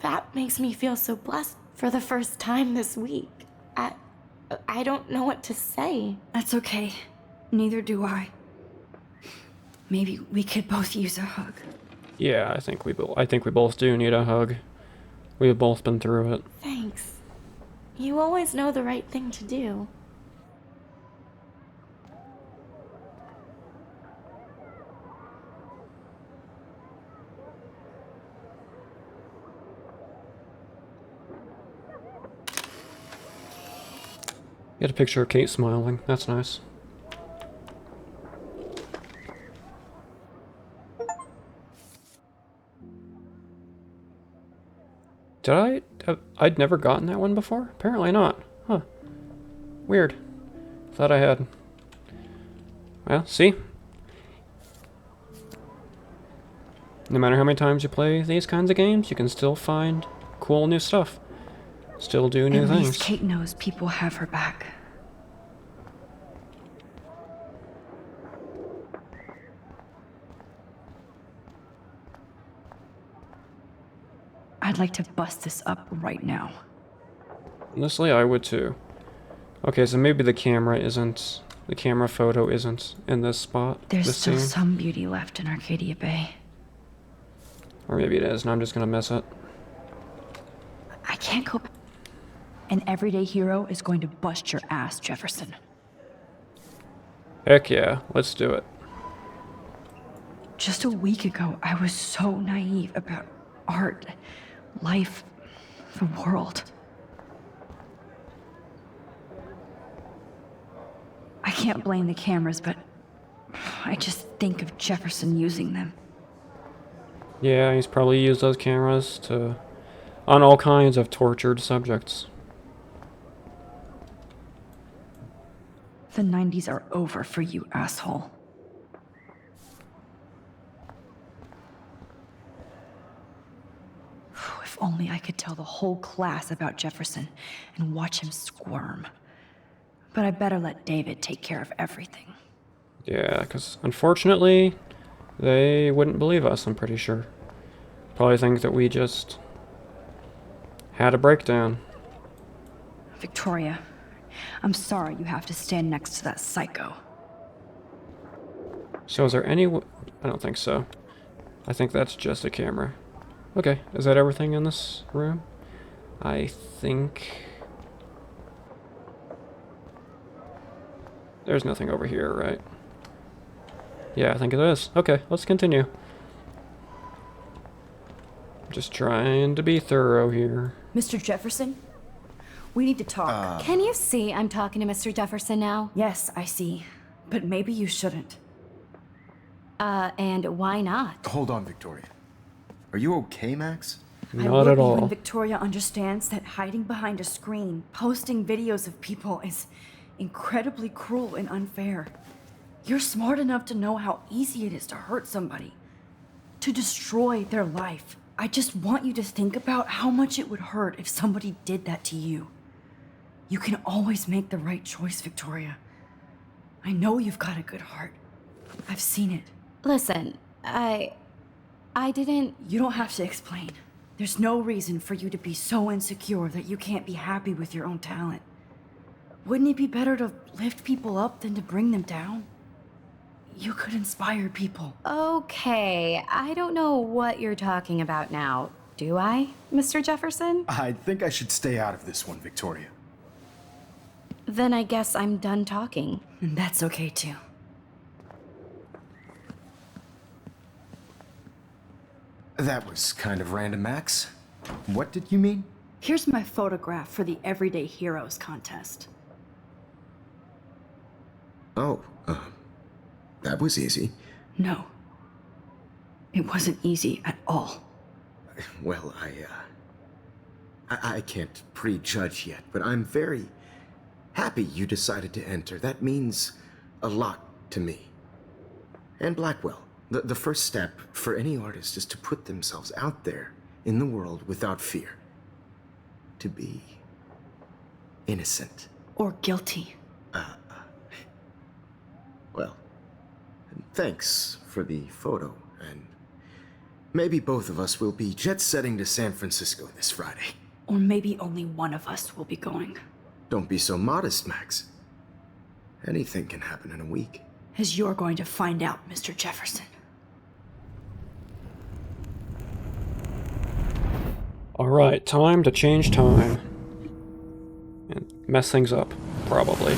Speaker 7: that makes me feel so blessed for the first time this week. I don't know what to say.
Speaker 4: That's okay. Neither do I. Maybe we could both use a hug.
Speaker 1: Yeah, I think we both do need a hug. We've both been through it.
Speaker 7: Thanks. You always know the right thing to do.
Speaker 1: Get a picture of Kate smiling. That's nice. I'd never gotten that one before? Apparently not. Huh. Weird. Thought I had. Well, see? No matter how many times you play these kinds of games, you can still find cool new stuff. Still do new
Speaker 8: At
Speaker 1: things.
Speaker 8: least Kate knows people have her back. I'd like to bust this up right now.
Speaker 1: Honestly, I would too. Okay, so maybe the camera photo isn't in this spot.
Speaker 8: There's
Speaker 1: this
Speaker 8: still
Speaker 1: scene.
Speaker 8: some beauty left in Arcadia Bay.
Speaker 1: Or maybe it is, and I'm just gonna miss it.
Speaker 8: I can't go back. An everyday hero is going to bust your ass, Jefferson.
Speaker 1: Heck yeah, let's do it.
Speaker 8: Just a week ago, I was so naive about art, life, the world. I can't blame the cameras, but I just think of Jefferson using them.
Speaker 1: Yeah, he's probably used those cameras on all kinds of tortured subjects.
Speaker 8: The 90s are over for you, asshole. If only I could tell the whole class about Jefferson and watch him squirm. But I better let David take care of everything.
Speaker 1: Yeah, because unfortunately, they wouldn't believe us, I'm pretty sure. Probably think that we just had a breakdown.
Speaker 8: Victoria, I'm sorry you have to stand next to that psycho.
Speaker 1: So is there any... I don't think so. I think that's just a camera. Okay, is that everything in this room? I think... There's nothing over here, right? Yeah, I think it is. Okay, let's continue. Just trying to be thorough here.
Speaker 4: Mr. Jefferson, we need to talk.
Speaker 2: Can you see I'm talking to Mr. Jefferson now?
Speaker 4: Yes, I see. But maybe you shouldn't.
Speaker 2: And why not?
Speaker 6: Hold on, Victoria. Are you okay, Max?
Speaker 1: Not at
Speaker 4: When
Speaker 1: all.
Speaker 4: Victoria understands that hiding behind a screen, posting videos of people is incredibly cruel and unfair. You're smart enough to know how easy it is to hurt somebody, to destroy their life. I just want you to think about how much it would hurt if somebody did that to you. You can always make the right choice, Victoria. I know you've got a good heart. I've seen it.
Speaker 2: Listen, I didn't...
Speaker 8: You don't have to explain. There's no reason for you to be so insecure that you can't be happy with your own talent. Wouldn't it be better to lift people up than to bring them down? You could inspire people.
Speaker 2: Okay, I don't know what you're talking about now. Do I, Mr. Jefferson?
Speaker 6: I think I should stay out of this one, Victoria.
Speaker 2: Then I guess I'm done talking.
Speaker 8: And that's okay too.
Speaker 6: That was kind of random, Max. What did you mean?
Speaker 8: Here's my photograph for the Everyday Heroes contest.
Speaker 6: Oh, that was easy.
Speaker 8: No. It wasn't easy at all.
Speaker 6: Well, I can't prejudge yet, but I'm very happy you decided to enter. That means a lot to me. And Blackwell. The first step for any artist is to put themselves out there in the world without fear. To be innocent.
Speaker 8: Or guilty.
Speaker 6: Well, thanks for the photo, and maybe both of us will be jet-setting to San Francisco this Friday.
Speaker 8: Or maybe only one of us will be going.
Speaker 6: Don't be so modest, Max. Anything can happen in a week.
Speaker 8: As you're going to find out, Mr. Jefferson.
Speaker 1: Alright, time to change time. And mess things up, probably.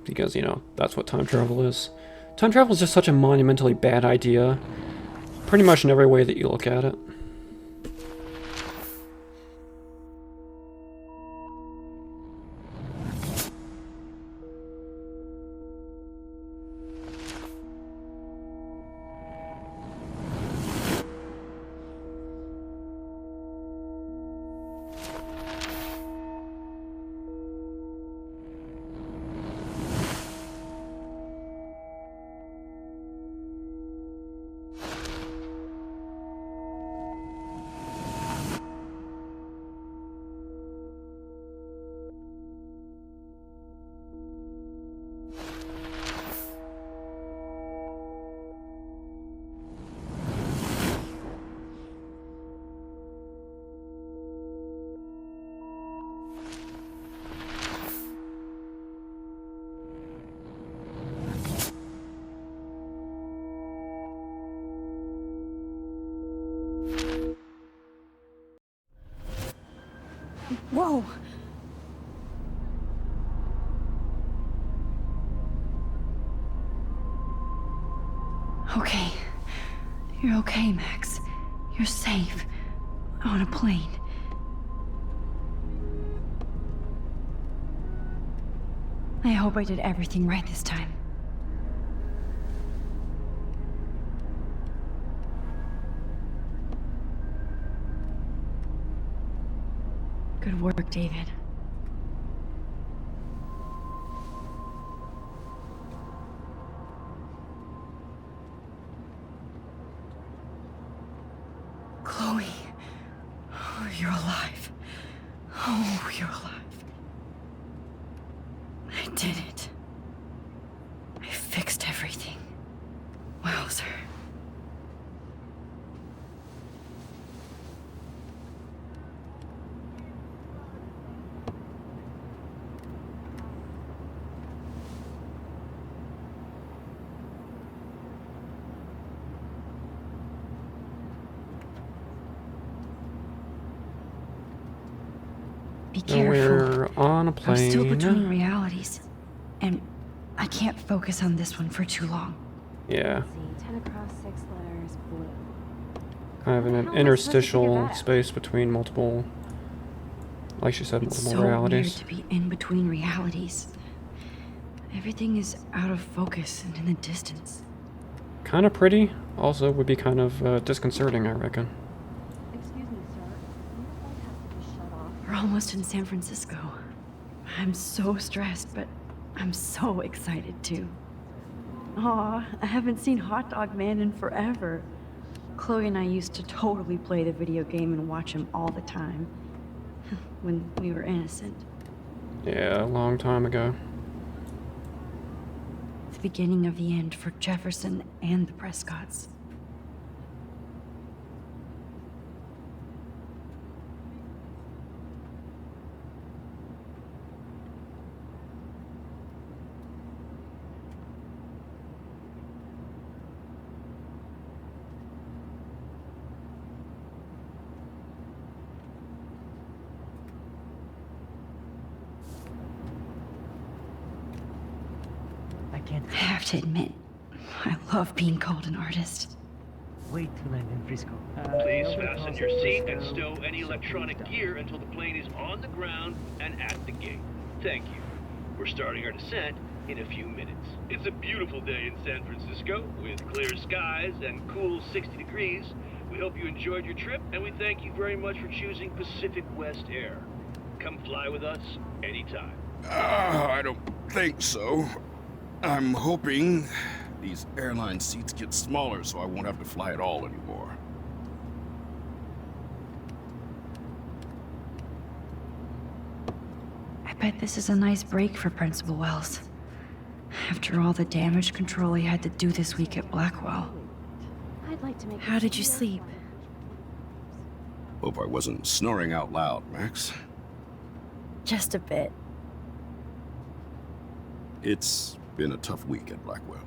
Speaker 1: Because, you know, that's what time travel is. Time travel is just such a monumentally bad idea. Pretty much in every way that you look at it.
Speaker 8: Whoa! Okay. You're okay, Max. You're safe. On a plane. I hope I did everything right this time. Good work, David. Chloe. Oh, you're alive. Oh, you're alive. I did it. I fixed everything. Wowzer. Be
Speaker 1: And
Speaker 8: careful.
Speaker 1: we're on a
Speaker 8: I'm still
Speaker 1: plane.
Speaker 8: between realities, and I can't focus on this one for too long.
Speaker 1: Yeah.
Speaker 3: See, 10 across, 6 letters, blue.
Speaker 1: Kind of in an
Speaker 3: How am I supposed to figure
Speaker 1: interstitial
Speaker 3: that out?
Speaker 1: space between multiple, like she said,
Speaker 8: It's
Speaker 1: multiple
Speaker 8: so
Speaker 1: realities.
Speaker 8: weird to be in between realities. Everything is out of focus and in the distance.
Speaker 1: Kind of pretty, also would be kind of disconcerting, I reckon.
Speaker 3: Excuse me, sir. Your phone has to be shut off.
Speaker 8: We're almost in San Francisco. I'm so stressed, but I'm so excited too. Aw, I haven't seen Hot Dog Man in forever. Chloe and I used to totally play the video game and watch him all the time. When we were innocent.
Speaker 1: Yeah, a long time ago.
Speaker 8: The beginning of the end for Jefferson and the Prescotts. I have to admit, I love being called an artist.
Speaker 10: Way to land in Frisco.
Speaker 11: Please fasten your seat and stow any electronic gear until the plane is on the ground and at the gate. Thank you. We're starting our descent in a few minutes. It's a beautiful day in San Francisco with clear skies and cool 60 degrees. We hope you enjoyed your trip, and we thank you very much for choosing Pacific West Air. Come fly with us anytime.
Speaker 12: I don't think so. I'm hoping these airline seats get smaller so I won't have to fly at all anymore.
Speaker 8: I bet this is a nice break for Principal Wells. After all the damage control he had to do this week at Blackwell.
Speaker 3: I'd like to make.
Speaker 8: How did you sleep?
Speaker 12: Hope I wasn't snoring out loud, Max.
Speaker 8: Just a bit.
Speaker 12: It's been a tough week at Blackwell.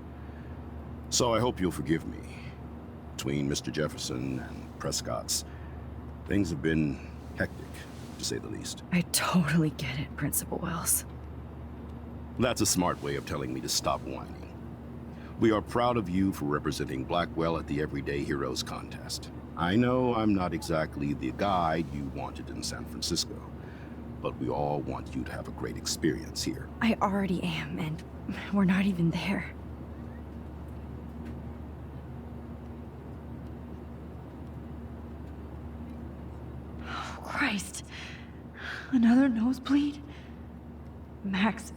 Speaker 12: So I hope you'll forgive me. Between Mr. Jefferson and Prescott's, things have been hectic, to say the least.
Speaker 8: I totally get it, Principal Wells.
Speaker 12: That's a smart way of telling me to stop whining. We are proud of you for representing Blackwell at the Everyday Heroes contest. I know I'm not exactly the guide you wanted in San Francisco, but we all want you to have a great experience here.
Speaker 8: I already am, and we're not even there. Oh, Christ. Another nosebleed? Max,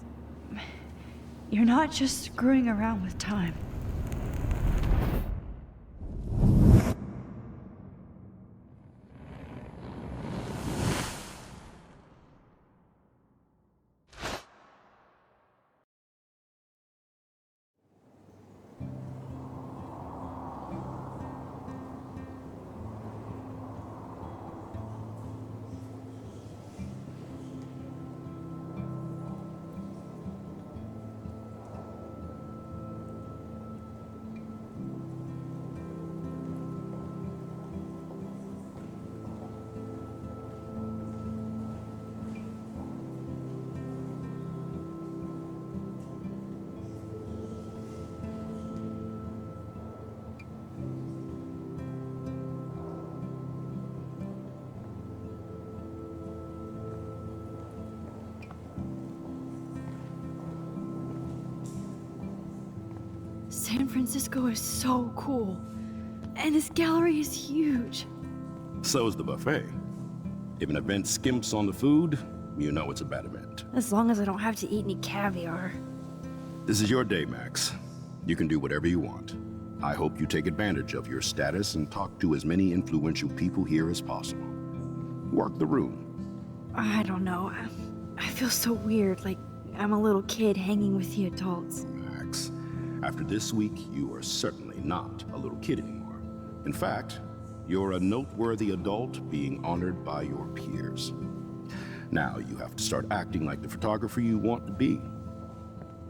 Speaker 8: you're not just screwing around with time. San Francisco is so cool. And this gallery is huge.
Speaker 12: So is the buffet. If an event skimps on the food, you know it's a bad event.
Speaker 8: As long as I don't have to eat any caviar.
Speaker 12: This is your day, Max. You can do whatever you want. I hope you take advantage of your status and talk to as many influential people here as possible. Work the room.
Speaker 8: I don't know. I feel so weird, like I'm a little kid hanging with the adults.
Speaker 12: Max, after this week, you are certainly not a little kid anymore. In fact, you're a noteworthy adult being honored by your peers. Now you have to start acting like the photographer you want to be.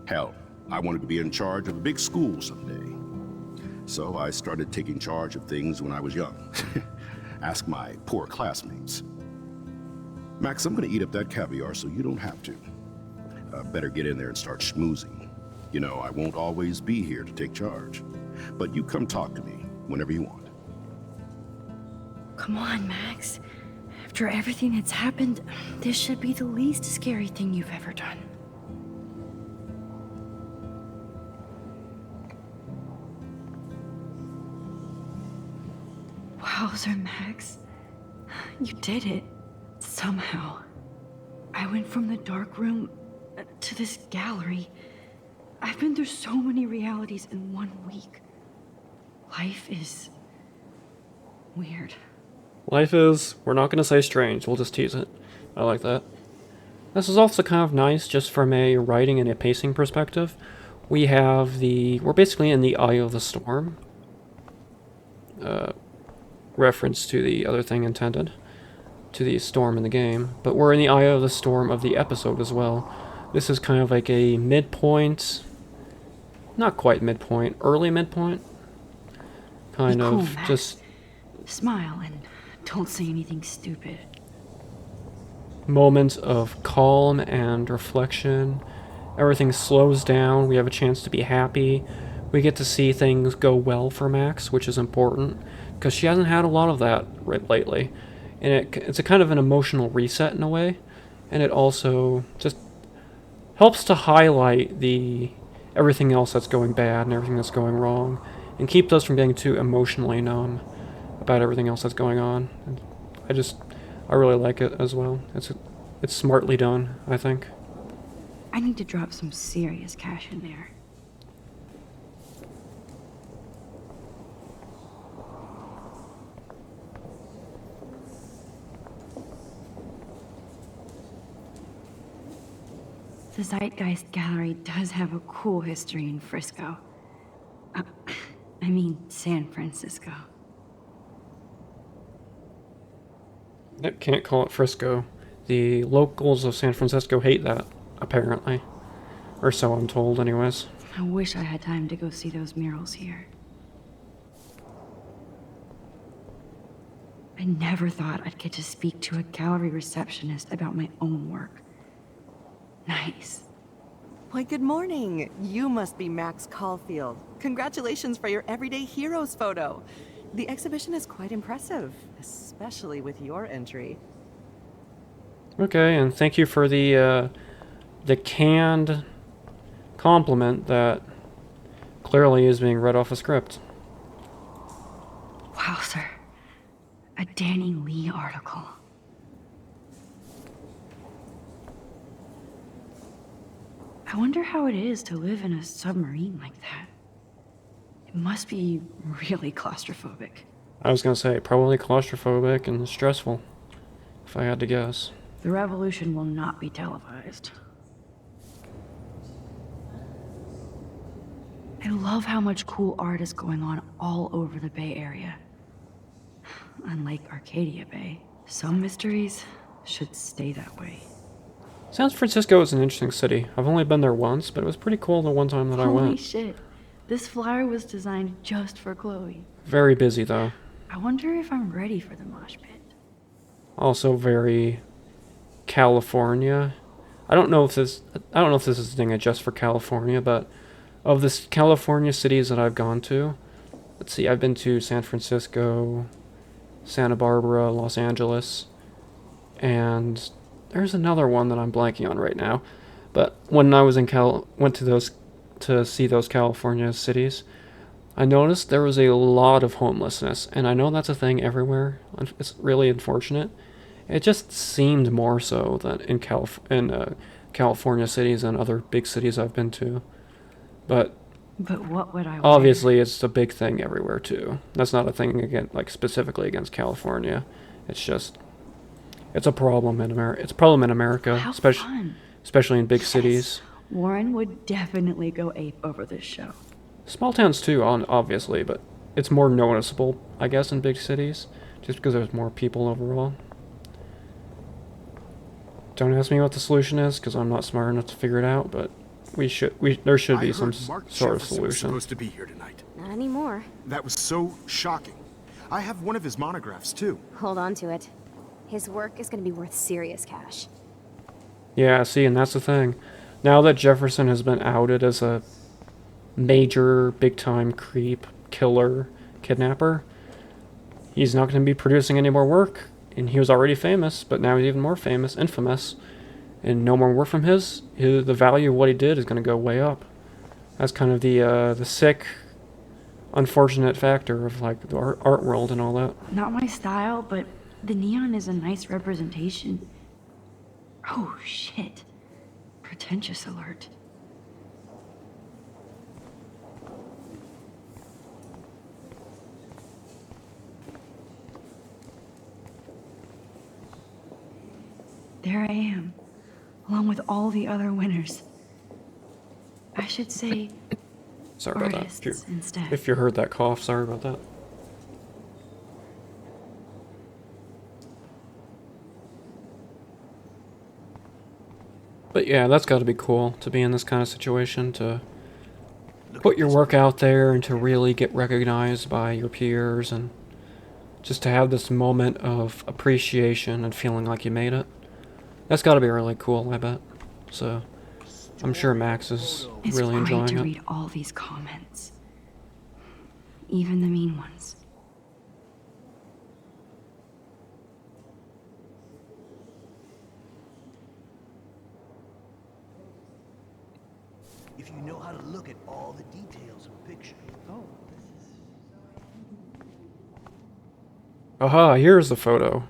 Speaker 12: Hell, I wanted to be in charge of a big school someday. So I started taking charge of things when I was young. Ask my poor classmates. Max, I'm gonna eat up that caviar so you don't have to. Better get in there and start schmoozing. You know, I won't always be here to take charge. But you come talk to me whenever you want.
Speaker 8: Come on, Max. After everything that's happened, this should be the least scary thing you've ever done. Wowzer, Max. You did it. Somehow. I went from the dark room to this gallery. I've been through so many realities in 1 week. Life is weird.
Speaker 1: Life is, we're not going to say strange, we'll just tease it. I like that. This is also kind of nice just from a writing and a pacing perspective. We're basically in the eye of the storm. Reference to the other thing intended, to the storm in the game. But we're in the eye of the storm of the episode as well. This is kind of like a midpoint, not quite midpoint, early midpoint. Kind
Speaker 8: Be
Speaker 1: of
Speaker 8: cool, Max.
Speaker 1: just
Speaker 8: Smile and don't say anything stupid.
Speaker 1: moment of calm and reflection Everything slows down. We have a chance to be happy. We get to see things go well for Max, which is important, because she hasn't had a lot of that lately. And it's a kind of an emotional reset in a way, and it also just helps to highlight the everything else that's going bad and everything that's going wrong, and keep us from being too emotionally numb about everything else that's going on. And I really like it as well. It's smartly done, I think.
Speaker 8: I need to drop some serious cash in there. The Zeitgeist Gallery does have a cool history in Frisco. I mean, San Francisco.
Speaker 1: I can't call it Frisco. The locals of San Francisco hate that, apparently. Or so I'm told, anyways.
Speaker 8: I wish I had time to go see those murals here. I never thought I'd get to speak to a gallery receptionist about my own work. Nice.
Speaker 13: Why, good morning. You must be Max Caulfield. Congratulations for your Everyday Heroes photo. The exhibition is quite impressive, especially with your entry.
Speaker 1: Okay, and thank you for the canned compliment that clearly is being read off a script.
Speaker 8: Wow, sir. A Danny Lee article. I wonder how it is to live in a submarine like that. It must be really claustrophobic.
Speaker 1: I was gonna say, probably claustrophobic and stressful, if I had to guess.
Speaker 8: The revolution will not be televised. I love how much cool art is going on all over the Bay Area. Unlike Arcadia Bay, some mysteries should stay that way.
Speaker 1: San Francisco is an interesting city. I've only been there once, but it was pretty cool the one time that I went.
Speaker 8: Holy shit. This flyer was designed just for Chloe.
Speaker 1: Very busy, though.
Speaker 8: I wonder if I'm ready for the mosh pit.
Speaker 1: Also very California. I don't know if this is a thing just for California, but of the California cities that I've gone to, let's see, I've been to San Francisco, Santa Barbara, Los Angeles, and there's another one that I'm blanking on right now. But when I was went to see those California cities, I noticed there was a lot of homelessness, and I know that's a thing everywhere. It's really unfortunate. It just seemed more so than in California cities and other big cities I've been to. But
Speaker 8: what would I wear?
Speaker 1: Obviously, it's a big thing everywhere too. That's not a thing specifically against California. It's just it's a problem in America. It's a problem in America, especially in big cities.
Speaker 8: Warren would definitely go ape over this show.
Speaker 1: Small towns too, obviously, but it's more noticeable, I guess, in big cities, just because there's more people overall. Don't ask me what the solution is, because I'm not smart enough to figure it out, but there should be some sort of solution.
Speaker 6: Was supposed to be here tonight.
Speaker 3: Not anymore.
Speaker 6: That was so shocking. I have one of his monographs too.
Speaker 3: Hold on to it. His work is going to be worth serious cash.
Speaker 1: Yeah, see, and that's the thing. Now that Jefferson has been outed as a major, big-time creep, killer, kidnapper, he's not going to be producing any more work. And he was already famous, but now he's even more famous, infamous. And no more work from the value of what he did is going to go way up. That's kind of the sick, unfortunate factor of like the art world and all that.
Speaker 8: Not my style, but the neon is a nice representation. Oh shit. Pretentious alert. There I am, along with all the other winners. I should say
Speaker 1: sorry about
Speaker 8: artists
Speaker 1: that.
Speaker 8: Instead.
Speaker 1: If you heard that cough, sorry about that. But yeah, that's got to be cool to be in this kind of situation, to put your work out there and to really get recognized by your peers, and just to have this moment of appreciation and feeling like you made it. That's got to be really cool, I bet. So, I'm sure Max is
Speaker 4: It's
Speaker 1: really
Speaker 4: great
Speaker 1: enjoying
Speaker 4: to
Speaker 1: it.
Speaker 4: read all these comments. Even the mean ones.
Speaker 5: If you know how to look at all the details of a picture. Oh,
Speaker 1: Aha, here's the photo.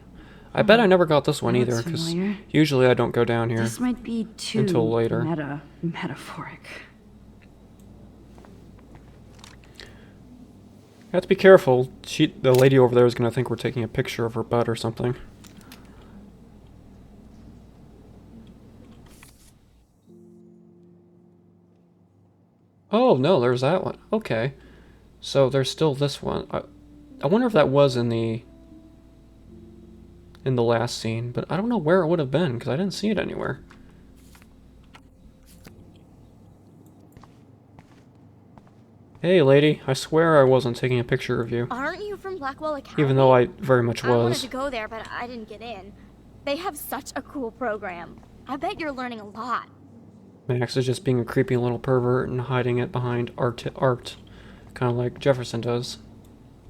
Speaker 1: I bet I never got this one
Speaker 4: That
Speaker 1: either,
Speaker 4: looks
Speaker 1: because
Speaker 4: familiar.
Speaker 1: usually I don't go down here
Speaker 4: This might be too
Speaker 1: until later.
Speaker 4: metaphoric.
Speaker 1: You have to be careful. The lady over there is going to think we're taking a picture of her butt or something. Oh, no, there's that one. Okay. So there's still this one. I wonder if that was in the last scene, but I don't know where it would have been, because I didn't see it anywhere. Hey, lady, I swear I wasn't taking a picture of you.
Speaker 7: Aren't you from Blackwell Academy?
Speaker 1: Even though I very much
Speaker 7: I wanted
Speaker 1: was.
Speaker 7: to go there, but I didn't get in. They have such a cool program. I bet you're learning a lot.
Speaker 1: Max is just being a creepy little pervert and hiding it behind art, kind of like Jefferson does.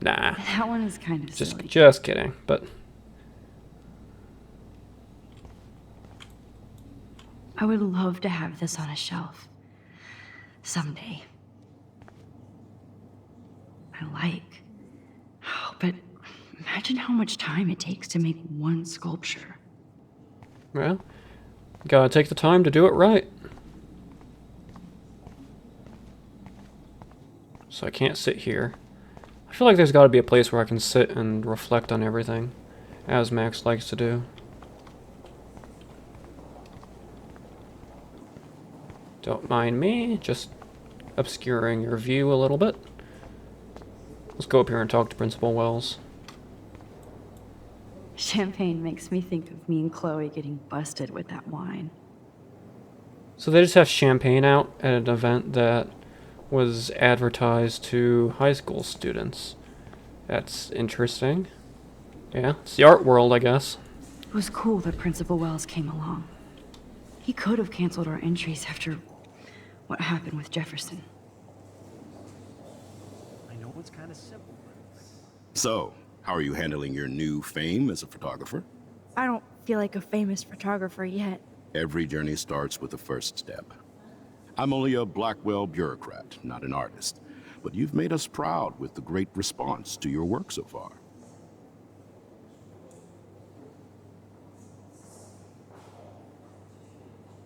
Speaker 1: Nah,
Speaker 4: That one is kind of silly.
Speaker 1: just kidding. But
Speaker 4: I would love to have this on a shelf. Someday. But imagine how much time it takes to make one sculpture.
Speaker 1: well, gotta take the time to do it right. So I can't sit here. I feel like there's got to be a place where I can sit and reflect on everything, as Max likes to do. Don't mind me, just obscuring your view a little bit. Let's go up here and talk to Principal Wells.
Speaker 4: Champagne makes me think of me and Chloe getting busted with that wine.
Speaker 1: So they just have champagne out at an event that was advertised to high school students. That's interesting. Yeah, it's the art world, I guess.
Speaker 4: It was cool that Principal Wells came along. He could have canceled our entries after what happened with Jefferson.
Speaker 5: I know it's kind of simple, but...
Speaker 12: So, how are you handling your new fame as a photographer?
Speaker 14: I don't feel like a famous photographer yet.
Speaker 12: Every journey starts with the first step. I'm only a Blackwell bureaucrat, not an artist. But you've made us proud with the great response to your work so far.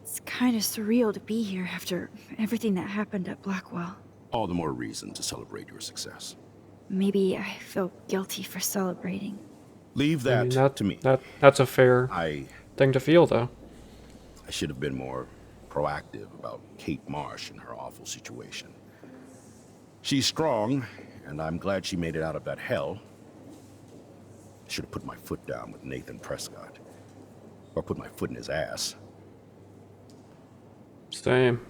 Speaker 14: It's kind of surreal to be here after everything that happened at Blackwell.
Speaker 12: All the more reason to celebrate your success.
Speaker 14: Maybe I feel guilty for celebrating.
Speaker 12: Leave that,
Speaker 1: I mean,
Speaker 12: to me.
Speaker 1: That's a fair
Speaker 12: I
Speaker 1: thing to feel, though.
Speaker 12: should have been more proactive about Kate Marsh and her awful situation. She's strong, and I'm glad she made it out of that hell. I should have put my foot down with Nathan Prescott. Or put my foot in his ass.
Speaker 1: Same.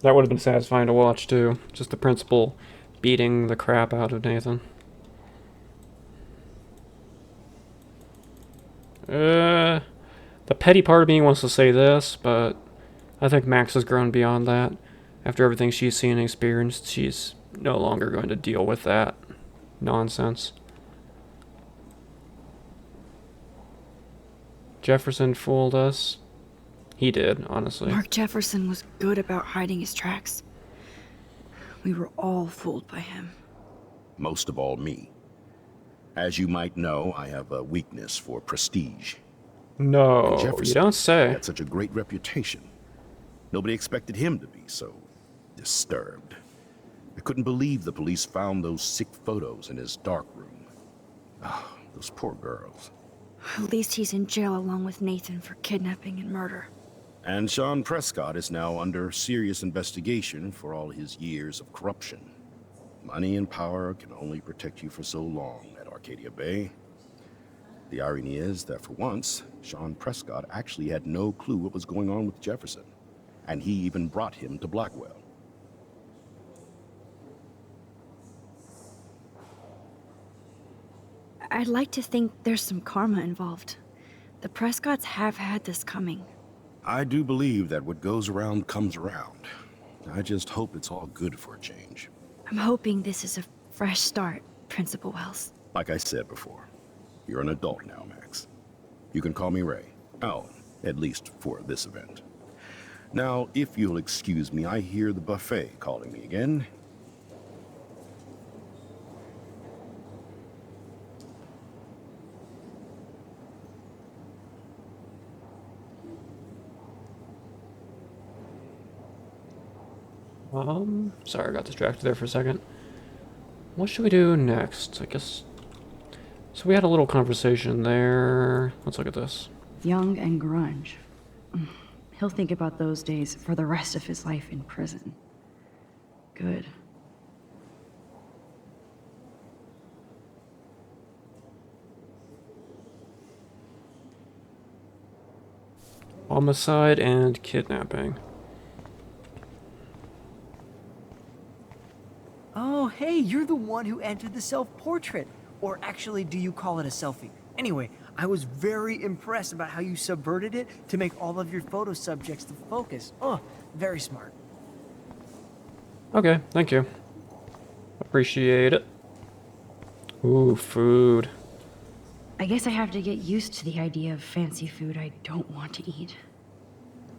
Speaker 1: That would have been satisfying to watch, too. Just the principal beating the crap out of Nathan. The petty part of me wants to say this, but I think Max has grown beyond that. After everything she's seen and experienced, she's no longer going to deal with that nonsense. Jefferson fooled us. He did, honestly.
Speaker 14: Mark Jefferson was good about hiding his tracks. We were all fooled by him.
Speaker 12: Most of all, me. As you might know, I have a weakness for prestige.
Speaker 1: No,
Speaker 12: And Jefferson
Speaker 1: you don't say.
Speaker 12: had such a great reputation. Nobody expected him to be so disturbed. I couldn't believe the police found those sick photos in his dark room. Ah, those poor girls.
Speaker 14: At least he's in jail along with Nathan for kidnapping and murder.
Speaker 12: And Sean Prescott is now under serious investigation for all his years of corruption. Money and power can only protect you for so long at Arcadia Bay. The irony is that for once, Sean Prescott actually had no clue what was going on with Jefferson, and he even brought him to Blackwell.
Speaker 14: I'd like to think there's some karma involved. The Prescotts have had this coming.
Speaker 12: I do believe that what goes around comes around. I just hope it's all good for a change.
Speaker 14: I'm hoping this is a fresh start, Principal Wells.
Speaker 12: Like I said before, you're an adult now, Max. You can call me Ray. Oh, at least for this event. Now, if you'll excuse me, I hear the buffet calling me again.
Speaker 1: Sorry, I got distracted there for a second. What should we do next? I guess... So we had a little conversation there. Let's look at this.
Speaker 8: Young and grunge. He'll think about those days for the rest of his life in prison. Good.
Speaker 1: Homicide and kidnapping.
Speaker 15: Oh, hey, you're the one who entered the self-portrait. Or actually, do you call it a selfie? Anyway, I was very impressed about how you subverted it to make all of your photo subjects the focus. Oh, very smart.
Speaker 1: Okay, thank you. Appreciate it. Ooh, food.
Speaker 8: I guess I have to get used to the idea of fancy food I don't want to eat.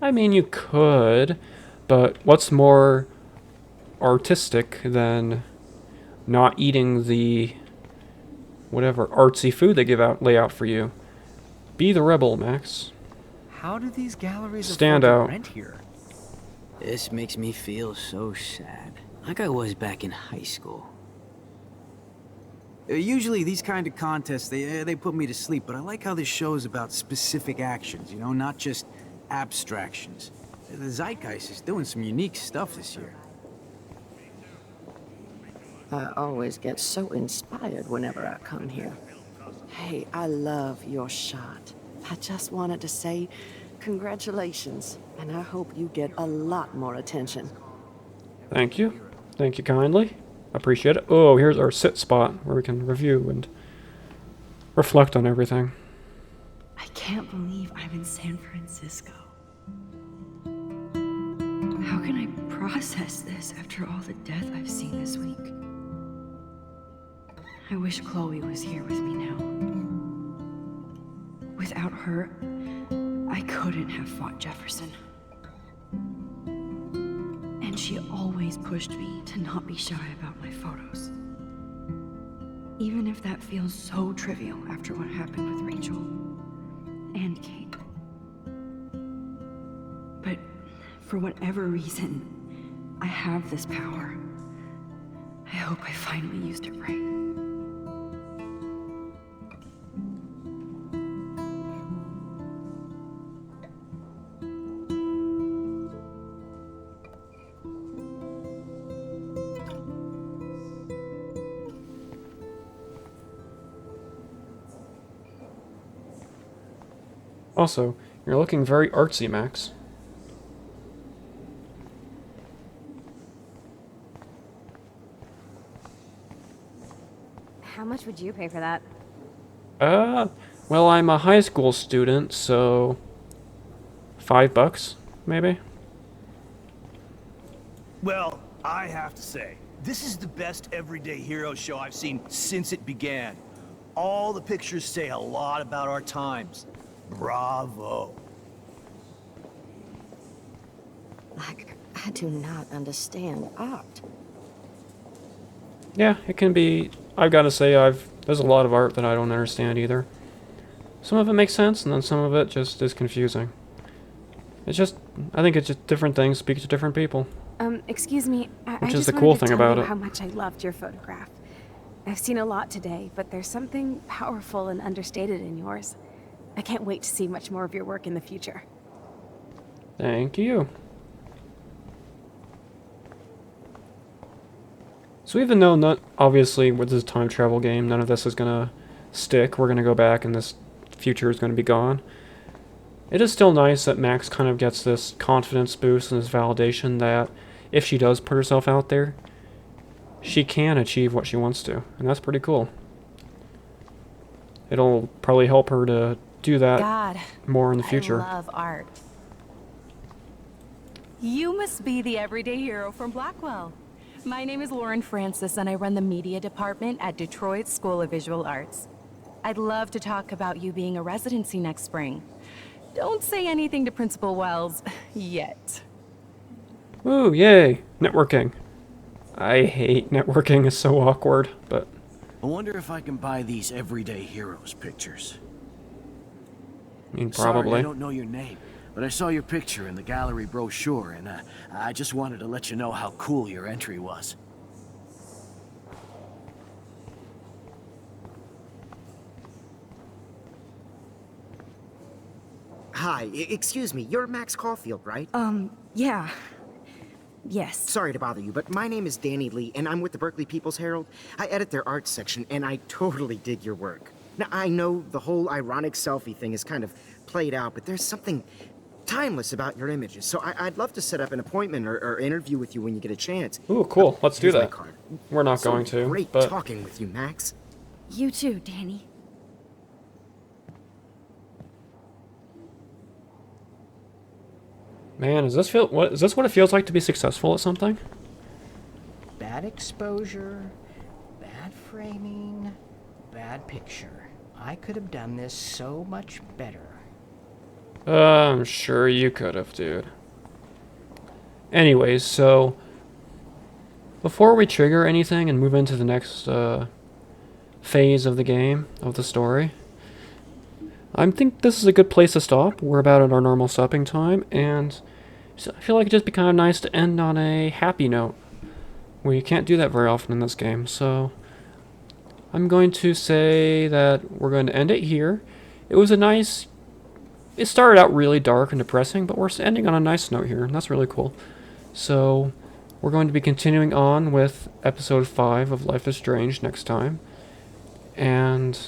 Speaker 1: I mean, you could, but what's more artistic than not eating the whatever artsy food they lay out for you? Be the rebel, Max.
Speaker 15: How do these galleries
Speaker 1: Stand
Speaker 15: afford
Speaker 1: out.
Speaker 15: to rent here?
Speaker 16: This makes me feel so sad. Like I was back in high school. Usually these kind of contests, they put me to sleep, but I like how this show is about specific actions, you know, not just abstractions. The Zeitgeist is doing some unique stuff this year.
Speaker 17: I always get so inspired whenever I come here. Hey, I love your shot. I just wanted to say congratulations, and I hope you get a lot more attention.
Speaker 1: Thank you. Thank you kindly. Appreciate it. Oh, here's our sit spot where we can review and reflect on everything.
Speaker 8: I can't believe I'm in San Francisco. How can I process this after all the death I've seen this week? I wish Chloe was here with me now. Without her, I couldn't have fought Jefferson. And she always pushed me to not be shy about my photos. Even if that feels so trivial after what happened with Rachel and Kate. But for whatever reason, I have this power. I hope I finally used it right.
Speaker 1: Also, you're looking very artsy, Max.
Speaker 3: How much would you pay for that?
Speaker 1: Well, I'm a high school student, so $5, maybe?
Speaker 5: Well, I have to say, this is the best everyday hero show I've seen since it began. All the pictures say a lot about our times. Bravo.
Speaker 17: I do not understand art.
Speaker 1: Yeah, it can be. I've got to say, there's a lot of art that I don't understand either. Some of it makes sense, and then some of it just is confusing. I think it's just different things speak to different people.
Speaker 3: Excuse me.
Speaker 1: Which
Speaker 3: I
Speaker 1: is
Speaker 3: just
Speaker 1: the cool
Speaker 3: wanted to
Speaker 1: thing
Speaker 3: tell
Speaker 1: about
Speaker 3: you
Speaker 1: it.
Speaker 3: how much I loved your photograph. I've seen a lot today, but there's something powerful and understated in yours. I can't wait to see much more of your work in the future.
Speaker 1: Thank you. So even though, obviously, with this time travel game, none of this is going to stick, we're going to go back and this future is going to be gone, it is still nice that Max kind of gets this confidence boost and this validation that if she does put herself out there, she can achieve what she wants to, and that's pretty cool. It'll probably help her to do that
Speaker 2: God,
Speaker 1: more in the future.
Speaker 2: I love art. You must be the everyday hero from Blackwell. My name is Lauren Francis, and I run the media department at Detroit School of Visual Arts. I'd love to talk about you being a residency next spring. Don't say anything to Principal Wells yet.
Speaker 1: Ooh, yay! Networking. I hate networking, it's so awkward, but...
Speaker 18: I wonder if I can buy these everyday heroes pictures.
Speaker 1: I mean, probably.
Speaker 18: Sorry, I don't know your name, but I saw your picture in the gallery brochure, and I just wanted to let you know how cool your entry was.
Speaker 19: Hi, excuse me, you're Max Caulfield, right?
Speaker 14: Yeah. Yes.
Speaker 19: Sorry to bother you, but my name is Danny Lee, and I'm with the Berkeley People's Herald. I edit their arts section, and I totally dig your work. Now, I know the whole ironic selfie thing is kind of played out, but there's something timeless about your images, so I'd love to set up an appointment or interview with you when you get a chance.
Speaker 1: Ooh, cool. Let's do
Speaker 19: Here's my
Speaker 1: that.
Speaker 19: card.
Speaker 1: We're not going to,
Speaker 19: Great
Speaker 1: but...
Speaker 19: talking with you, Max.
Speaker 14: You too, Danny.
Speaker 1: Man, is this what it feels like to be successful at something?
Speaker 20: Bad exposure, bad framing, bad picture. I could have done this so much better.
Speaker 1: I'm sure you could have, dude. Anyways, so before we trigger anything and move into the next phase of the game, of the story, I think this is a good place to stop. We're about at our normal stopping time, and I feel like it'd just be kind of nice to end on a happy note. We can't do that very often in this game, so I'm going to say that we're going to end it here. It was a nice... It started out really dark and depressing, but we're ending on a nice note here, and that's really cool. So, we're going to be continuing on with episode 5 of Life is Strange next time. And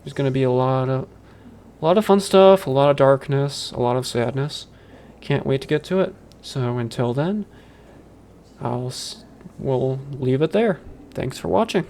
Speaker 1: there's going to be a lot of fun stuff, a lot of darkness, a lot of sadness. Can't wait to get to it. So until then, we'll leave it there. Thanks for watching.